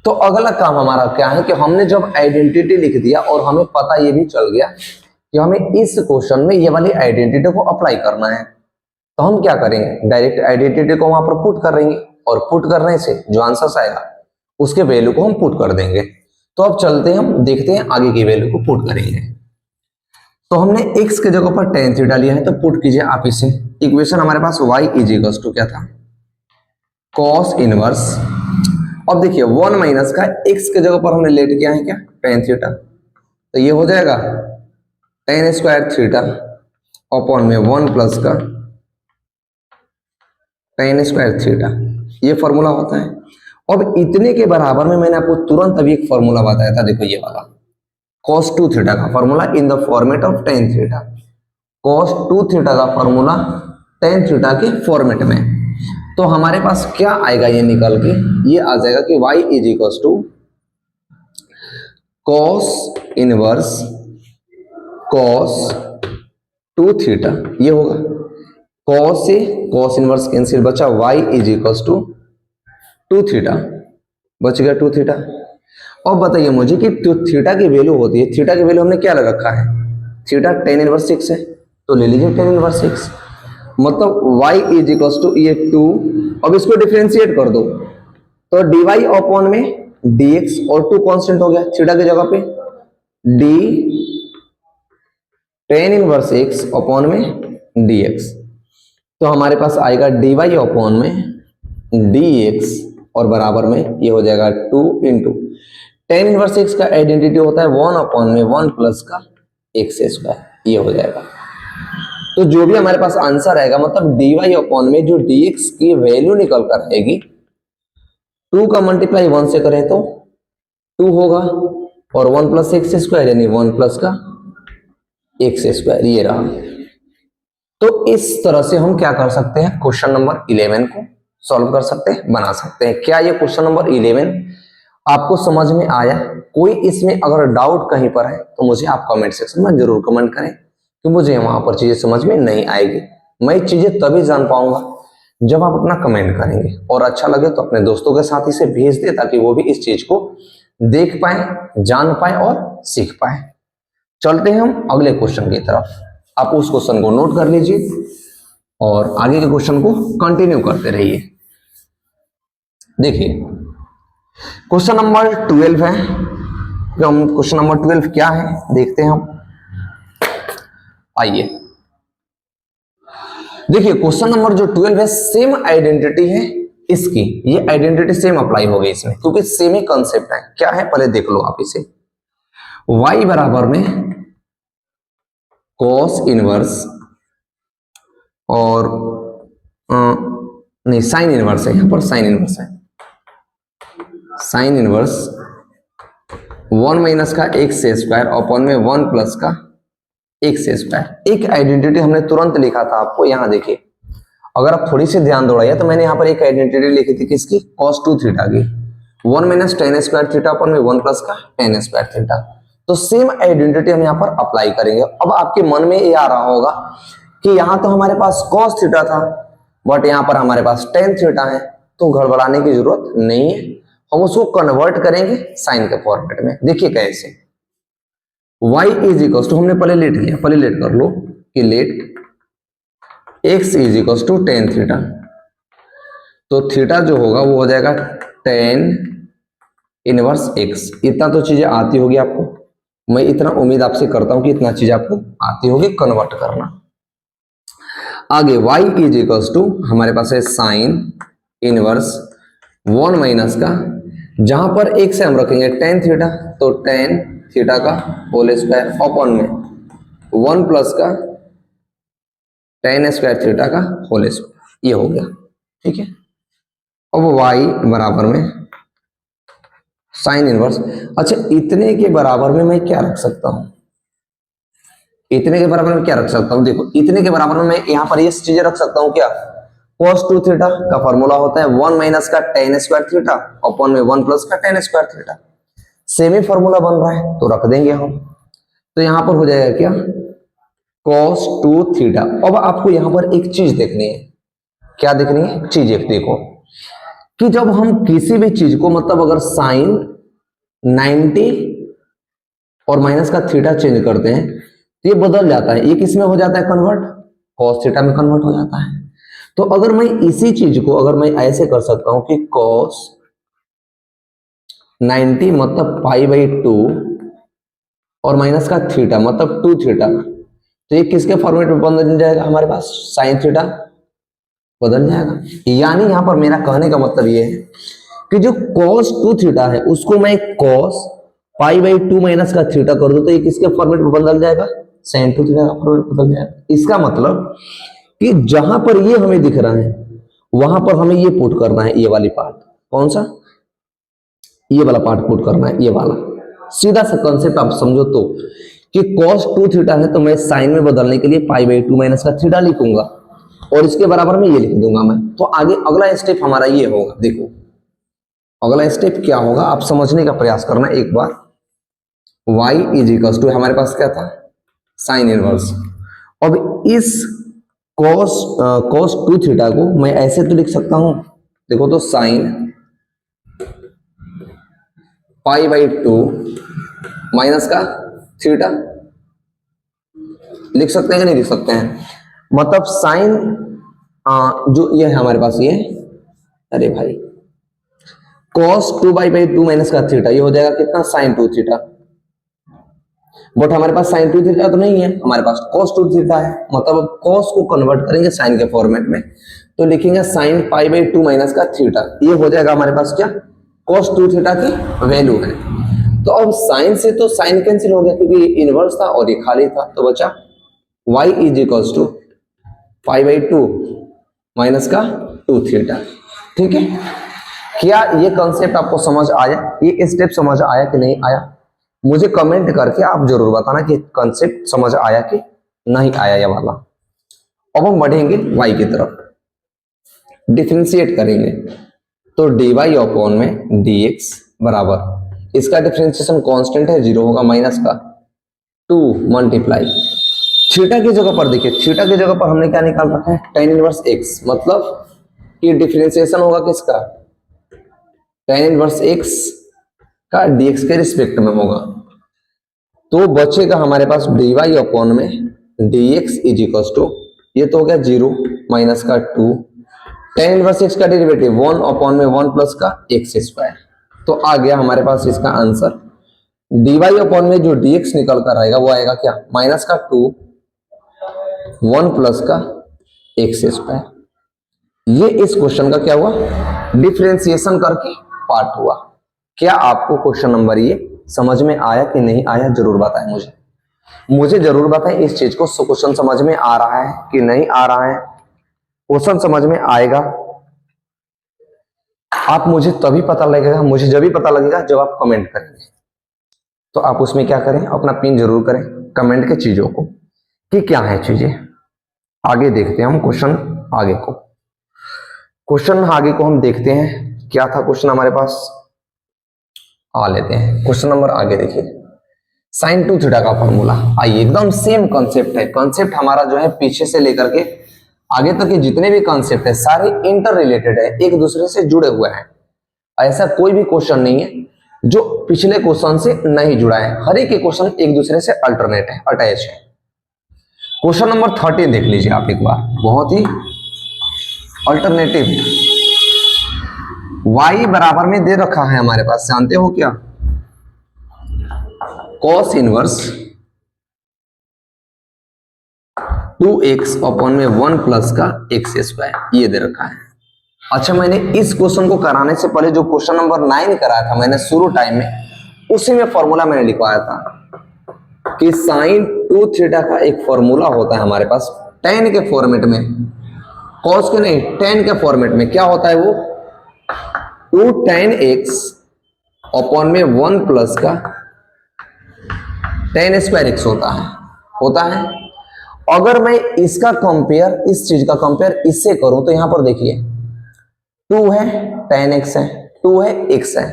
तो अगला काम हमारा क्या है कि हमने जब आइडेंटिटी लिख दिया और हमें पता ये भी चल गया कि हमें इस क्वेश्चन में ये वाली आइडेंटिटी को अप्लाई करना है, तो हम क्या करेंगे, डायरेक्ट आइडेंटिटी को वहां पर पुट करेंगे, और पुट करने से जो आंसर आएगा उसके वैल्यू को हम पुट कर देंगे। तो अब चलते हैं, हम देखते हैं आगे की वैल्यू को पुट करेंगे। तो हमने x के जगह पर tan थीटा लिया है, तो पुट कीजिए आप इसे। इक्वेशन हमारे पास y इज इक्वल टू क्या था, cos इनवर्स, अब देखिए 1 माइनस का x के जगह पर हमने लेट किया है क्या, tan थीटा, तो ये हो जाएगा tan स्क्वायर थीटा अपॉन में 1 प्लस का tan स्क्वायर थीटा, ये फॉर्मूला होता है। अब इतने के बराबर में मैंने आपको तुरंत अभी एक फॉर्मूला बताया था, देखो ये वाला cos 2 थीटा का formula in the format of tan theta, cos 2 theta का फॉर्मूला tan थीटा के फॉर्मेट में। तो हमारे पास क्या आएगा ये निकल के, ये आ जाएगा कि y is equal to cos inverse cos 2 theta, ये होगा cos से cos इनवर्स कैंसिल, बचा y is equal to 2 theta, बच गया 2 थीटा। अब बताइए मुझे कि थीटा की वैल्यू होती है, थीटा की वैल्यू हमने क्या लगा रखा है, थीटा tan इनवर्स 6 है, तो ले लीजिए tan इनवर्स 6, मतलब y इज इक्वल टू ये 2, अब इसको डिफरेंशिएट कर दो तो dy अपॉन में dx, और 2 कांस्टेंट हो गया थीटा की जगह पे, d tan inverse x upon में dx, तो हमारे पास आएगा dy अपॉन में dx और बराबर में ये हो जाएगा 2 इंटू tan इनवर्स x का आइडेंटिटी होता है 1 अपॉन में 1 प्लस का x स्क्वायर, ये हो जाएगा। तो जो भी हमारे पास आंसर आएगा, मतलब dy अपॉन में जो dx की वैल्यू निकल कर आएगी, 2 का मल्टीप्लाई 1 से करें तो 2 होगा, और 1 प्लस एक्स स्क्वायर यानी 1 प्लस का एक्स स्क्वायर, ये रहा। तो इस तरह से हम क्या कर सकते हैं, क्वेश्चन नंबर 11 को सॉल्व कर सकते हैं, बना सकते हैं। क्या ये क्वेश्चन नंबर 11 आपको समझ में आया? कोई इसमें अगर डाउट कहीं पर है तो मुझे आप कमेंट सेक्शन में जरूर कमेंट करें, कि मुझे वहां पर चीजें समझ में नहीं आएगी। मैं चीजें तभी जान पाऊंगा जब आप अपना कमेंट करेंगे, और अच्छा लगे तो अपने दोस्तों के साथ इसे भेज दे, ताकि वो भी इस चीज को देख पाए, जान पाए और सीख पाए। चलते हैं हम अगले क्वेश्चन की तरफ। आप उस क्वेश्चन को नोट कर लीजिए और आगे के क्वेश्चन को कंटिन्यू करते रहिए। देखिए क्वेश्चन नंबर 12 है, जो हम क्वेश्चन नंबर 12 क्या है देखते हैं हम। आइए देखिए क्वेश्चन नंबर जो 12 है, सेम आइडेंटिटी है इसकी, ये आइडेंटिटी सेम अप्लाई हो गई इसमें, क्योंकि सेम ही कंसेप्ट है। क्या है पहले देख लो आप इसे, y बराबर में cos इनवर्स और नहीं साइन इनवर्स है, यहां पर साइन इनवर्स है, साइन इनवर्स 1 माइनस का एक्स स्क्वायर अपॉन में 1 प्लस का एक्स स्क्वायर। एक आइडेंटिटी हमने तुरंत लिखा था आपको, यहां देखिए अगर आप थोड़ी सी ध्यान दौड़ाइए तो मैंने यहां पर एक आइडेंटिटी लिखी थी किसकी, cos 2 थीटा की, 1 minus tan square theta upon में 1 प्लस का tan स्क्वायर थीटा। तो सेम आइडेंटिटी हम यहां पर अप्लाई करेंगे। अब आपके मन में ये आ रहा होगा कि यहां तो हमारे पास cos थीटा था, बट यहां पर हमारे पास tan थीटा है, तो गड़बड़ाने की जरूरत नहीं है, हम उसको कन्वर्ट करेंगे साइन के फॉर्मेट में। देखिए कैसे, y इज इक्वल टू, हमने पहले लेट लिया, पहले लेट कर लो कि let x is equal to tan theta, तो थीटा जो होगा वो हो जाएगा tan इनवर्स x। इतना तो चीजें आती होगी आपको, मैं इतना उम्मीद आपसे करता हूं कि इतना चीज आपको आती होगी कन्वर्ट करना। आगे y इज इक्वल टू हमारे पास है साइन इनवर्स 1 माइनस का, जहां पर एक से हम रखेंगे tan थीटा, तो tan थीटा का होल स्क्वायर अपॉन में 1 प्लस का tan स्क्वायर थीटा का होल स्क्वायर, ये हो गया। ठीक है, अब y बराबर में साइन इनवर्स, अच्छा इतने के बराबर में मैं क्या रख सकता हूं, इतने के बराबर में क्या रख सकता हूं, देखो इतने के बराबर में मैं यहां पर ये चीजें रख सकता हूं क्या, cos 2 थीटा का फॉर्मूला होता है 1 माइनस का tan स्क्वायर थीटा अपॉन में 1 प्लस का tan स्क्वायर थीटा, सेम ही फॉर्मूला बन रहा है तो रख देंगे हम। तो यहां पर हो जाएगा क्या, cos 2 थीटा। अब आपको यहां पर एक चीज देखनी है, क्या देखनी है चीज, एक देखो कि जब हम किसी भी चीज को, मतलब अगर साइन 90 और माइनस का थीटा चेंज करते हैं तो ये बदल जाता है, ये किसमें हो जाता है कन्वर्ट, cos थीटा में कन्वर्ट हो जाता है। तो अगर मैं इसी चीज को अगर मैं ऐसे कर सकता हूं कि cos 90 मतलब π/2 और माइनस का थीटा मतलब 2 थीटा, तो ये किसके फॉर्मेट में बदल जाएगा, हमारे पास साइन थीटा बदल जाएगा। यानी यहां पर मेरा कहने का मतलब ये है कि जो cos 2 थीटा है उसको मैं cos पाई बाई 2 माइनस का थीटा कर दूं तो ये किसके फॉर्मेट में बदल जाएगा, sin 2 थीटा का फॉर्मेट बदल जाएगा। इसका मतलब कि जहां पर ये हमें दिख रहा है वहां पर हमें ये पुट करना है, ये वाली पार्ट, कौन सा, ये वाला पार्ट पुट करना है, ये वाला। सीधा सा कंसेप्ट आप समझो तो कि cos 2 थीटा है तो मैं साइन में बदलने के लिए पाई बाई 2 माइनस का थीटा लिखूंगा और इसके बराबर में ये लिख दूंगा मैं। तो आगे अगला स्टेप हमारा ये होगा, देखो अगला स्टेप क्या होगा आप समझने का प्रयास करना एक बार। y इज इक्वल टू हमारे पास क्या था, साइन इनवर्स। अब इस cos 2 थीटा को मैं ऐसे तो लिख सकता हूं, देखो तो साइन पाई बाई 2 माइनस का थीटा लिख सकते हैं कि नहीं लिख सकते हैं। मतलब साइन जो ये है हमारे पास ये, अरे भाई cos 2 बाई 2 माइनस का थीटा ये हो जाएगा कितना, साइन 2 थीटा। बट हमारे पास साइन 2 थीटा तो नहीं है, हमारे पास cos 2 थीटा है। मतलब cos को कन्वर्ट करेंगे साइन के फॉर्मेट में तो लिखेंगे साइन पाई बाई 2 माइनस का थीटा। ये हो जाएगा हमारे पास क्या, cos 2 थीटा की वैल्यू है। तो अब साइन से तो साइन कैंसिल हो गया क्योंकि ये इनवर्स था और ये खाली था, तो बचा y is equal to pi by 2 minus का 2 थीटा। ठीक है, क्या ये कंसेप्ट आपको समझ आया, ये स्टेप समझ आया कि नहीं आया, मुझे कमेंट करके आप जरूर बताना कि कंसेप्ट समझ आया कि नहीं आया ये वाला। अब हम बढ़ेंगे y की तरफ, डिफरेंशिएट करेंगे तो dy अपॉन में dx बराबर, इसका डिफरेंशिएशन कांस्टेंट है 0 होगा, माइनस का 2 मल्टीप्लाई थीटा की जगह पर देखिए, थीटा की जगह पर हमने क्या निकाल रखा है, tan इनवर्स x, मतलब कि डिफरेंशिएशन होगा किसका, tan इनवर्स x का dx के रिस्पेक्ट में होगा। तो बचेगा हमारे पास dy अपॉन में dx इज इक्वल टू, ये तो हो गया 0 माइनस का 2, tan इनवर्स x का डेरिवेटिव 1 अपॉन में 1 प्लस का x स्क्वायर। तो आ गया हमारे पास इसका आंसर, dy अपॉन में जो dx निकल कर आएगा वो आएगा क्या, माइनस का 2 1 प्लस का x स्क्वायर। ये इस क्वेश्चन का क्या हुआ, डिफरेंशिएशन करके पार्ट हुआ। क्या आपको क्वेश्चन नंबर ये समझ में आया कि नहीं आया, जरूर बताएं मुझे जरूर बताएं इस चीज को, क्वेश्चन समझ में आ रहा है कि नहीं आ रहा है। क्वेश्चन समझ में आएगा आप मुझे तभी पता लगेगा, मुझे जब भी पता लगेगा जब आप कमेंट करेंगे। तो आप उसमें क्या करें, अपना पिन जरूर करें कमेंट के चीजों को कि क्या है चीजें। आगे देखते हैं हम क्वेश्चन आगे को, क्वेश्चन आगे को हम देखते हैं क्या था क्वेश्चन हमारे पास, आ लेते हैं क्वेश्चन नंबर आगे। देखिए साइन 2 थीटा का फॉर्मूला, आइए एकदम सेम कॉन्सेप्ट है, कॉन्सेप्ट हमारा जो है पीछे से लेकर के आगे तक के जितने भी कॉन्सेप्ट है सारे इंटर रिलेटेड है, एक दूसरे से जुड़े हुए हैं। ऐसा कोई भी क्वेश्चन नहीं है जो पिछले क्वेश्चन से नहीं जुड़ा है, हर एक क्वेश्चन एक दूसरे से अल्टरनेट है, अटैच है। क्वेश्चन नंबर 13 देख लीजिए आप एक बार, बहुत ही अल्टरनेटिव। y बराबर में दे रखा है हमारे पास, जानते हो क्या, cos इनवर्स 2x अपॉन में 1 प्लस का x स्क्वायर ये दे रखा है। अच्छा, मैंने इस क्वेश्चन को कराने से पहले जो क्वेश्चन नंबर 9 कराया था मैंने शुरू टाइम में, उसी में फॉर्मूला मैंने लिखवाया था कि साइन 2 थीटा का एक फॉर्मूला होता है हमारे पास tan के फॉर्मेट में, cos के नहीं tan के फॉर्मेट में। क्या होता है वो, 2 tan x अपॉन में 1 प्लस का tan स्क्वायर x होता है। अगर मैं इसका कंपेयर, इस चीज का कंपेयर इससे करूं तो यहां पर देखिए 2 है tan x है, 2 है x है,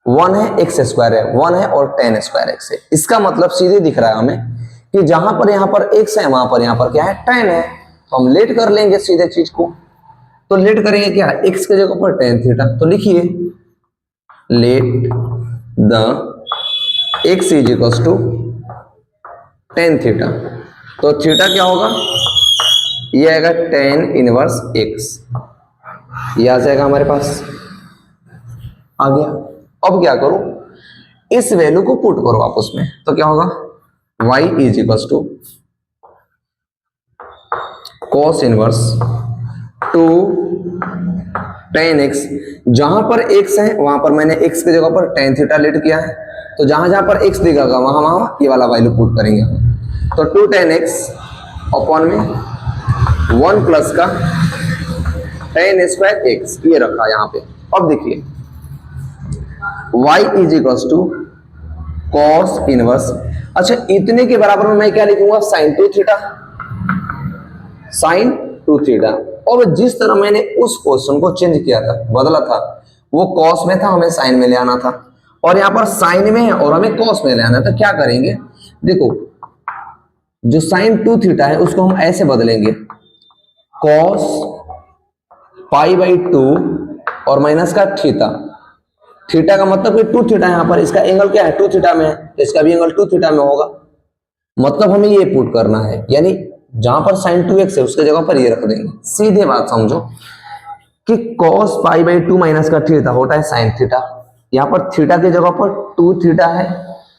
1 है x स्क्वायर है, 1 है और tan स्क्वायर x है। इसका मतलब सीधे दिख रहा है हमें कि जहां पर यहां पर x है वहां पर यहां पर क्या है, tan है। तो हम लेट कर लेंगे सीधे चीज को, तो लेट करेंगे क्या, x के जगह पर tan थीटा। तो लिखिए let the x is equal to tan theta. तो थीटा क्या होगा, ये आएगा tan इनवर्स x, ये आ जाएगा हमारे पास, आ गया। अब क्या करो, इस वैल्यू को पुट करो आप उसमें, तो क्या होगा, y is equal to cos inverse two tan x, जहां पर एक्स है वहां पर मैंने एक्स की जगह पर टेन थीटा लेट किया है, तो जहां जहां पर एक्स दिखेगा वहां वहां ये वाला वैल्यू पुट करेंगे हम। तो टू टेन एक्स अपॉन में वन प्लस का टेन स्क्वायर एक्स ये रखा यहाँ पे। अब देखिए y is equals to cos inverse, अच्छा इतने के बराबर में मैं क्या लिखूंगा, sine two theta, sine two theta. और जिस तरह मैंने उस क्वेश्चन को चेंज किया था, बदला था, वो कॉस में था, हमें साइन में ले आना था, और यहाँ पर साइन में है और हमें कॉस में ले आना था। क्या करेंगे, देखो जो साइन टू थीटा है उसको हम ऐसे बदलेंगे, कॉस पाई बाई टू और माइनस का थीटा, थीटा का मतलब कि टू थीटा, यहाँ पर इसका एंगल क्या है, टू थीटा में है, तो इसका भी एंगल टू थीटा में होगा। मतलब हमें ये पुट करना है, यानी जहां पर साइन टू एक्स है उसके जगह पर ये रख देंगे। सीधे बात समझो कि cos pi by to minus का थीटा होता है साइन थीटा, यहाँ पर थीटा की जगह पर टू थीटा है,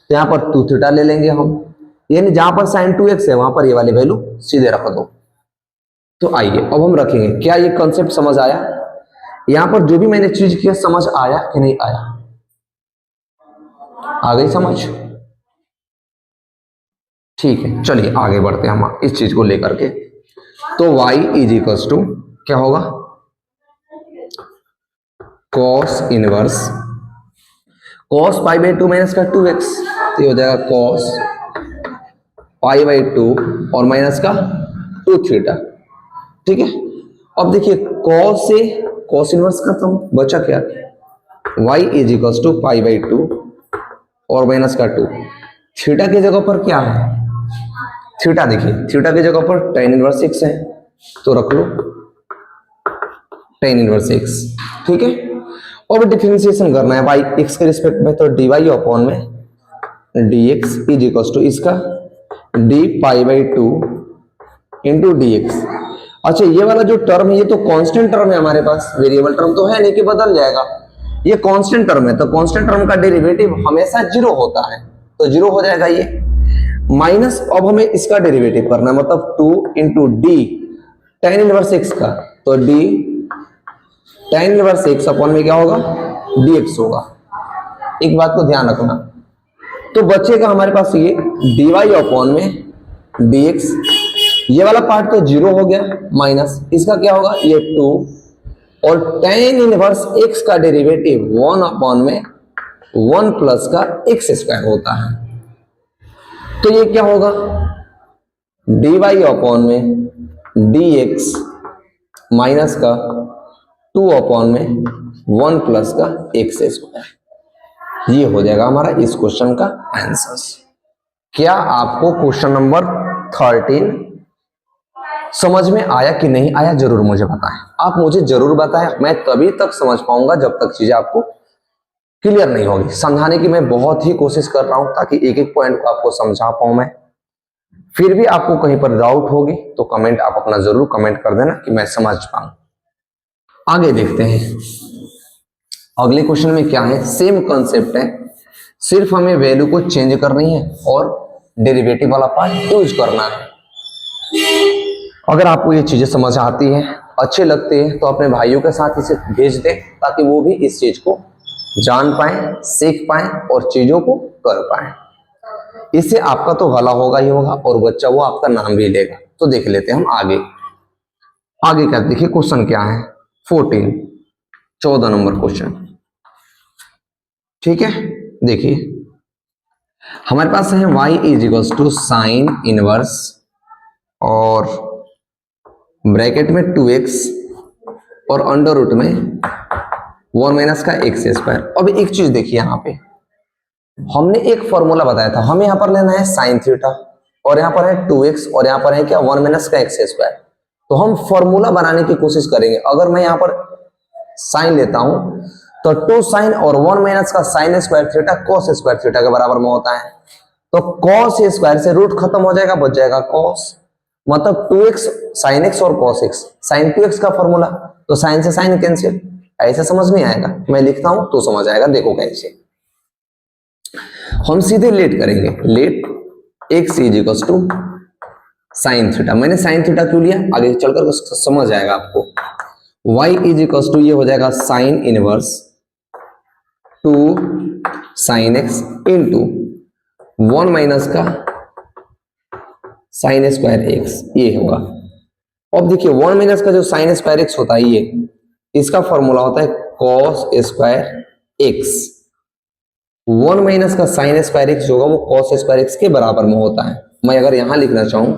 तो यहाँ पर टू थीटा ले लेंगे हम, यानी जहां पर साइन टू एक्स है वहां पर ये वाली वैल्यू सीधे रख दो। तो आइए अब हम रखेंगे, क्या ये कंसेप्ट समझ आया, यहां पर जो भी मैंने चीज किया समझ आया कि नहीं आया, आ गई समझ, ठीक है चलिए आगे बढ़ते हैं हम इस चीज को लेकर के। तो y इज इक्वल्स टू क्या होगा, cos inverse cos pi by to minus का टू एक्स, तो ये हो जाएगा कॉस पाई बाई टू और माइनस का टू थीटा, ठीक है। अब देखिए कॉस से कॉस इनवर्स खत्म, बचा क्या, y is equals to pi by two और माइनस का टू, थीटा की जगह पर क्या है, थीटा देखिए थीटा की जगह पर tan इनवर्स एक्स है, तो रख लो tan इनवर्स एक्स, ठीक है। और डिफरेंशिएशन करना है बाई एक्स के रिस्पेक्ट में, तो dy अपॉन में dx इज इक्वल्स टू इसका d pi by two into dx। अच्छा ये वाला जो टर्म है ये तो कांस्टेंट टर्म है हमारे पास, वेरिएबल टर्म तो है नहीं कि बदल जाएगा, ये कांस्टेंट टर्म है, तो कांस्टेंट टर्म का डेरिवेटिव हमेशा जीरो होता है, तो जीरो हो जाएगा ये, माइनस अब हमें इसका डेरिवेटिव करना है, मतलब two into D tan inverse x का, तो D tan inverse x upon में क्या होगा, dx होगा। एक बात को ध्यान रखना, तो बचेगा हमारे पास ये dy अपॉन में dx, ये वाला पार्ट तो जीरो हो गया, माइनस इसका क्या होगा, ये टू, और टेन इनवर्स एक्स का डेरिवेटिव वन अपॉन में वन प्लस का एक्स स्क्वायर होता है, तो ये क्या होगा, dy अपॉन में dx माइनस का टू अपॉन में वन प्लस का एक्स स्क्वायर, ये हो जाएगा हमारा इस क्वेश्चन का आंसर। क्या आपको क्वेश्चन नंबर 13 समझ में आया कि नहीं आया, जरूर मुझे बताएं, आप मुझे जरूर बताएं, मैं तभी तक समझ पाऊंगा जब तक चीजें आपको क्लियर नहीं होगी। समझाने की मैं बहुत ही कोशिश कर रहा हूं ताकि एक एक पॉइंट को आपको समझा पाऊं मैं, फिर भी आपको कहीं पर डाउट होगी तो कमेंट आप अपना जरूर कमेंट कर देना कि मैं समझ पाऊं। आगे देखते हैं अगले क्वेश्चन में क्या है, सेम कंसेप्ट है, सिर्फ हमें वैल्यू को चेंज करनी है और डेरिवेटिव वाला पार्ट यूज करना है। अगर आपको ये चीजें समझ आती हैं, अच्छे लगते हैं, तो अपने भाइयों के साथ इसे भेज दें ताकि वो भी इस चीज को जान पाए, सीख पाए और चीजों को कर पाए। इससे आपका तो भला होगा ही होगा और बच्चा वो आपका नाम भी लेगा। तो देख लेते हैं हम आगे, आगे क्या, देखिए क्वेश्चन क्या है 14, 14 नंबर क्वेश्चन, ठीक है। देखिए हमारे पास है y is equals to sine inverse और ब्रैकेट में 2x और अंडर रूट में 1 माइनस का एक्स स्क्वायर। अब एक चीज देखिए, यहाँ पे हमने एक फॉर्मूला बताया था, हमें यहाँ पर लेना है साइन थीटा और यहाँ पर है 2x और यहाँ पर है क्या 1 माइनस का एक्स स्क्वायर। तो हम फॉर्मूला बनाने की कोशिश करेंगे। अगर मैं यहाँ पर साइन लेता हूं तो 2 साइन और 1 माइनस का sine square theta cos square theta के बराबर में होता है, तो कॉस स्क्वायर से रूट खत्म हो जाएगा, बच जाएगा कॉस, मतलब 2x साइन x और कॉस x, साइन 2x का फॉर्मूला, तो साइन से साइन कैंसिल। ऐसे समझ में आएगा, मैं लिखता हूं तो समझ आएगा, देखो कैसे। हम सीधे लेट करेंगे, let x is equal to sine theta. मैंने साइन थीटा क्यों लिया, आगे चलकर समझ जाएगा आपको। y इज इक्वल टू ये हो जाएगा sign inverse 2 sine x into 1 minus का साइन स्क्वायर एक्स, ये होगा। अब देखिए 1 माइनस का जो साइन स्क्वायर एक्स होता है, ये इसका फॉर्मूला होता है कॉस स्क्वायर एक्स। 1 माइनस का साइन स्क्वायर एक्स होगा वो कॉस स्क्वायर एक्स के बराबर में होता है। मैं अगर यहां लिखना चाहूं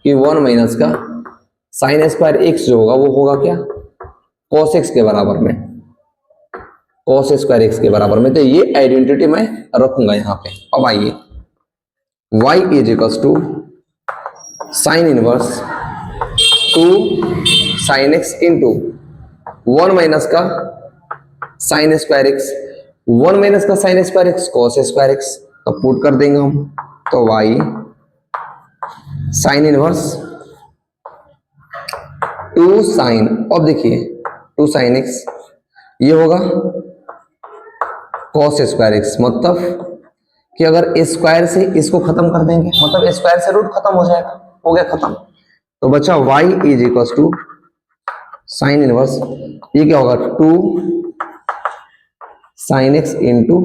कि 1 माइनस का साइन स्क्वायर एक्स जो होगा वो होगा क्या, कॉस एक्स के बराबर में, कॉस स्क्वायर एक्स के बराबर में। तो ये आइडेंटिटी मैं रखूंगा यहाँ पे। अब आइए y is equal to sine inverse 2 sine x into 1 minus का साइन स्क्वायर एक्स, 1 माइनस का sine square x cos square x, तो पुट कर देंगे हम, तो y साइन इनवर्स 2 साइन, अब देखिए 2 साइन एक्स ये होगा कॉस स्क्वायर एक्स, मतलब कि अगर स्क्वायर से इसको खत्म कर देंगे, मतलब स्क्वायर से रूट खत्म हो जाएगा, हो गया खत्म। तो बचा y is equal to sine inverse, ये क्या होगा 2 sine x into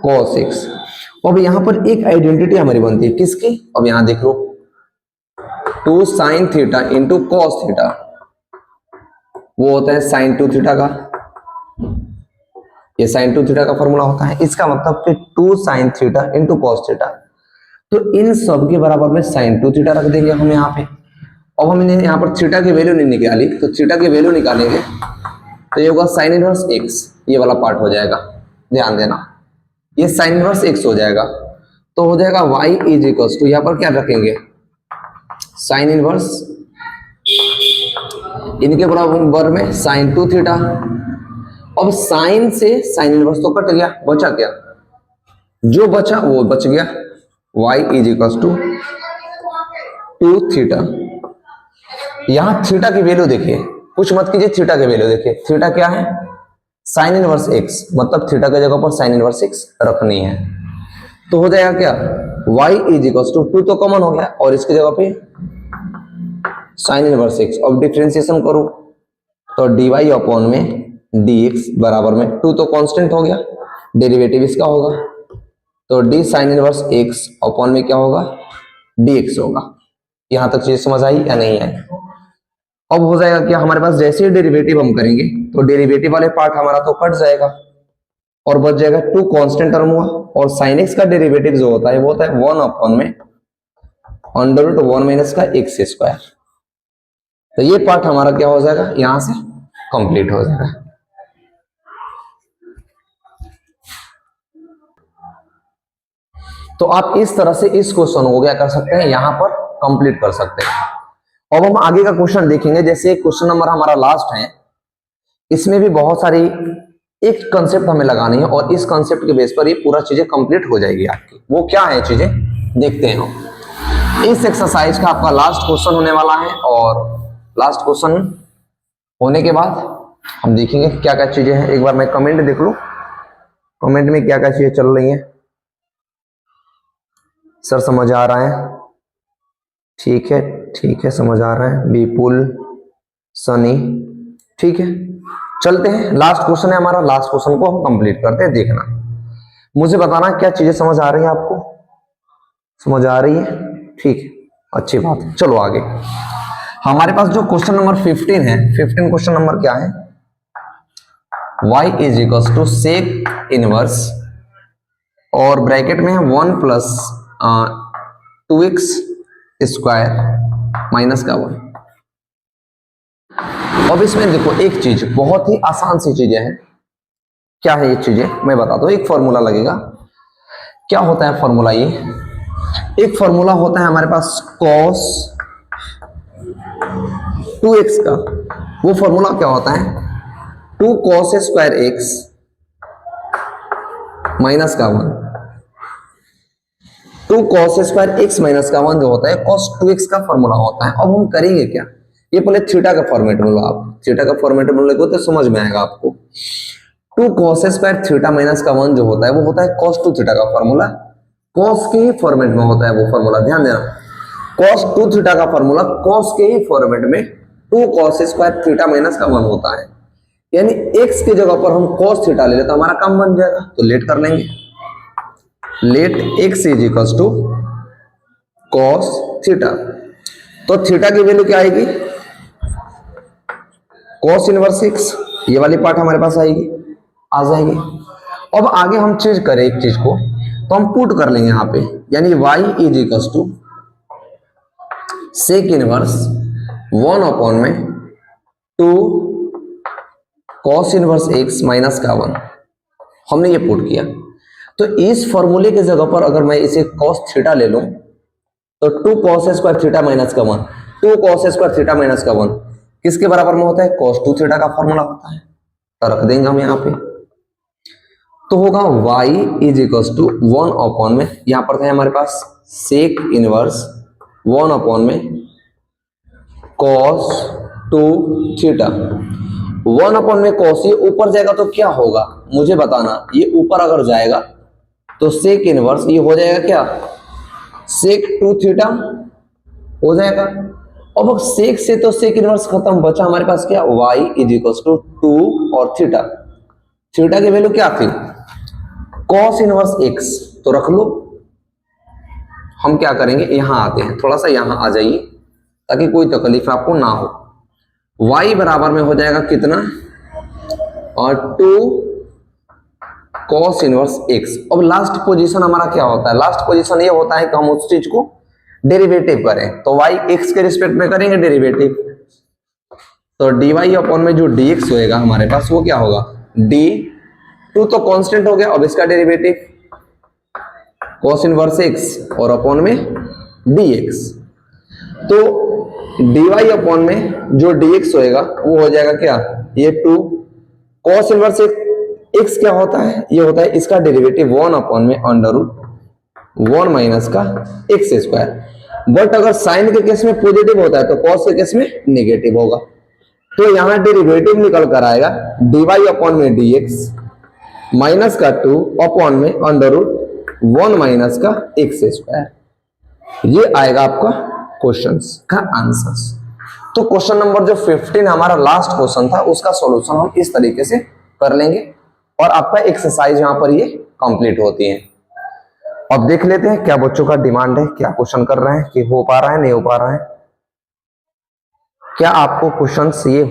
cos x. अब यहां पर एक आइडेंटिटी हमारी बनती है किसकी, अब यहां देख लो 2 sine theta into cos theta, वो होता है साइन 2 थीटा का, ये साइन 2 थीटा का फॉर्मूला होता है। इसका मतलब कि 2 sine theta into cos theta, तो इन सब के बराबर में साइन 2 थीटा रख देंगे हम यहाँ पे। अब हमने यहाँ पर थीटा की वैल्यू नहीं निकाली, तो थीटा की वैल्यू निकालेंगे तो ये होगा साइन इनवर्स एक्स, ये वाला पार्ट हो जाएगा, ध्यान देना, ये साइन इनवर्स एक्स हो जाएगा। तो हो जाएगा y इज इक्वल टू, यहाँ पर क्या रखेंगे साइन इनवर्स, इनके बराबर में साइन 2 थीटा। अब साइन से साइन इनवर्स तो कट गया, बचा क्या, जो बचा वो बच गया, y is equal to 2 theta. यहां थीटा की वैल्यू देखिए, कुछ मत कीजिए, थीटा की वैल्यू देखिए, थीटा क्या है साइन इनवर्स एक्स, मतलब थीटा की जगह पर साइन इनवर्स एक्स रखनी है। तो हो जाएगा क्या y इज इक्वल टू 2 तो कॉमन हो गया और इसकी जगह पे साइन इनवर्स एक्स। अब डिफरेंशिएशन करो तो dy अपॉन में dx बराबर में 2 तो कांस्टेंट हो गया, डेरिवेटिव इसका होगा, तो d sine inverse x upon में क्या होगा dx होगा। यहां तक चीज समझ आई या नहीं आई। अब हो जाएगा क्या, हमारे पास जैसे ही डेरिवेटिव हम करेंगे तो डेरिवेटिव वाले पार्ट हमारा तो कट जाएगा और बच जाएगा 2 कांस्टेंट टर्म हुआ, और साइन x का डेरिवेटिव जो होता है वो होता है 1 अपॉन में अंडर रूट 1 माइनस का x स्क्वायर। तो ये पार्ट हमारा क्या हो जाएगा, यहां से कंप्लीट हो जाएगा। तो आप इस तरह से इस क्वेश्चन को क्या कर सकते हैं, यहां पर कंप्लीट कर सकते हैं। अब हम आगे का क्वेश्चन देखेंगे, जैसे क्वेश्चन नंबर हमारा लास्ट है, इसमें भी बहुत सारी एक कंसेप्ट हमें लगानी है और इस कंसेप्ट के बेस पर ये पूरा चीजें कंप्लीट हो जाएगी आपकी। वो क्या है चीजें देखते हैं हम। इस एक्सरसाइज का आपका लास्ट क्वेश्चन होने वाला है और लास्ट क्वेश्चन होने के बाद हम देखेंगे क्या क्या चीजें हैं। एक बार मैं कमेंट देख लूं, कमेंट में क्या क्या चीजें चल रही हैं। सर समझ आ रहा है, ठीक है ठीक है, समझ आ रहा है, विपुल सनी, ठीक है। चलते हैं, लास्ट क्वेश्चन है हमारा, लास्ट क्वेश्चन को हम कंप्लीट करते हैं। देखना, मुझे बताना क्या चीजें समझ आ रही है, आपको समझ आ रही है, ठीक है, अच्छी बात है। चलो आगे, हमारे पास जो क्वेश्चन नंबर 15 है, 15 क्वेश्चन नंबर क्या है, y is equal to sec inverse और ब्रैकेट में है 1 प्लस 2x स्क्वायर माइनस का 1। अब इसमें देखो एक चीज, बहुत ही आसान सी चीजें हैं। क्या है ये चीजें, मैं बताता हूं। एक फॉर्मूला लगेगा, क्या होता है फॉर्मूला, ये एक फॉर्मूला होता है हमारे पास cos 2x का। वो फॉर्मूला क्या होता है 2 cos स्क्वायर x माइनस का 1। 2 cos स्क्वायर x माइनस का 1 जो होता है cos 2x का फॉर्मूला होता है। अब हम करेंगे क्या, ये पहले थीटा का फॉर्मेट में लो, आप थीटा का फॉर्मेट में लोगे तो समझ में आएगा आपको। 2 cos स्क्वायर थीटा माइनस का 1 जो होता है वो होता है cos 2 थीटा का फॉर्मूला, cos के ही फॉर्मेट में होता है वो फॉर्मूला, ध्यान देना। cos 2 थीटा का फॉर्मूला cos के ही फॉर्मेट में 2 cos स्क्वायर थीटा माइनस का 1 होता है, यानी x की जगह पर हम cos थीटा ले लें तो हमारा काम बन जाएगा। तो लेट कर लेंगे, let x is equal to cos theta. तो थीटा की वैल्यू क्या आएगी, cos इनवर्स x, ये वाली पार्ट हमारे पास आएगी, आ जाएगी। अब आगे हम चेंज करें एक चीज को, तो हम पुट कर लेंगे यहाँ पे, यानी y is equal to sec inverse 1 upon में 2 cos इनवर्स x माइनस का 1, हमने ये पुट किया। तो इस फॉर्मूले के जगह पर अगर मैं इसे cos थीटा ले लूं तो 2 cos स्क्वायर थीटा माइनस का 1, 2 cos स्क्वायर थीटा माइनस का 1 किसके बराबर में होता है, cos 2 थीटा का फॉर्मूला होता है। तो रख देंगे हम यहाँ पे, तो होगा y is equal to 1 upon में, यहां पर था हमारे पास सेक इनवर्स 1 अपॉन में cos 2 थीटा, 1 अपॉन में cos, ये ऊपर जाएगा तो क्या होगा मुझे बताना, ये ऊपर अगर जाएगा तो सेक इनवर्स ये हो जाएगा क्या, सेक 2 थीटा हो जाएगा। अब सेक से तो सेक इनवर्स खत्म, बचा हमारे पास क्या, y इज इक्वल टू 2 और थीटा, थीटा की वैल्यू क्या थी, cos इनवर्स x, तो रख लो। हम क्या करेंगे, यहां आते हैं, थोड़ा सा यहां आ जाइए ताकि कोई तकलीफ आपको ना हो। y बराबर में हो जाएगा कितना, और 2 cos इनवर्स x। अब लास्ट पोजीशन हमारा क्या होता है, लास्ट पोजीशन ये होता है कि हम उस चीज को डेरिवेटिव करें, तो y x के रिस्पेक्ट में करेंगे डेरिवेटिव, तो dy अपॉन में जो dx होएगा हमारे पास वो क्या होगा, d2 तो कांस्टेंट हो गया, अब इसका डेरिवेटिव cos इनवर्स x और अपॉन में dx, तो dy अपॉन में जो dx होएगा वो हो जाएगा क्या, ये 2 cos इनवर्स x क्या होता है, ये होता है इसका डेरिवेटिव 1 अपॉन में अंडर रूट 1 माइनस का x स्क्वायर। बट अगर साइन के केस में पॉजिटिव होता है तो cos के केस में नेगेटिव होगा, तो यहां डेरिवेटिव निकल कर आएगा dy अपॉन में dx माइनस का 2 अपॉन में अंडर रूट 1 माइनस का x स्क्वायर। ये आएगा आपका क्वेश्चन का आंसर। तो क्वेश्चन नंबर जो 15 हमारा लास्ट क्वेश्चन था उसका सॉल्यूशन हम इस तरीके से कर लेंगे और आपका एक्सरसाइज यहां पर ये कंप्लीट होती है। अब देख लेते हैं क्या बच्चों का डिमांड है, क्या क्वेश्चन कर रहे हैं, कि हो पा रहा है नहीं हो पा रहा है, क्या आपको क्वेश्चन ये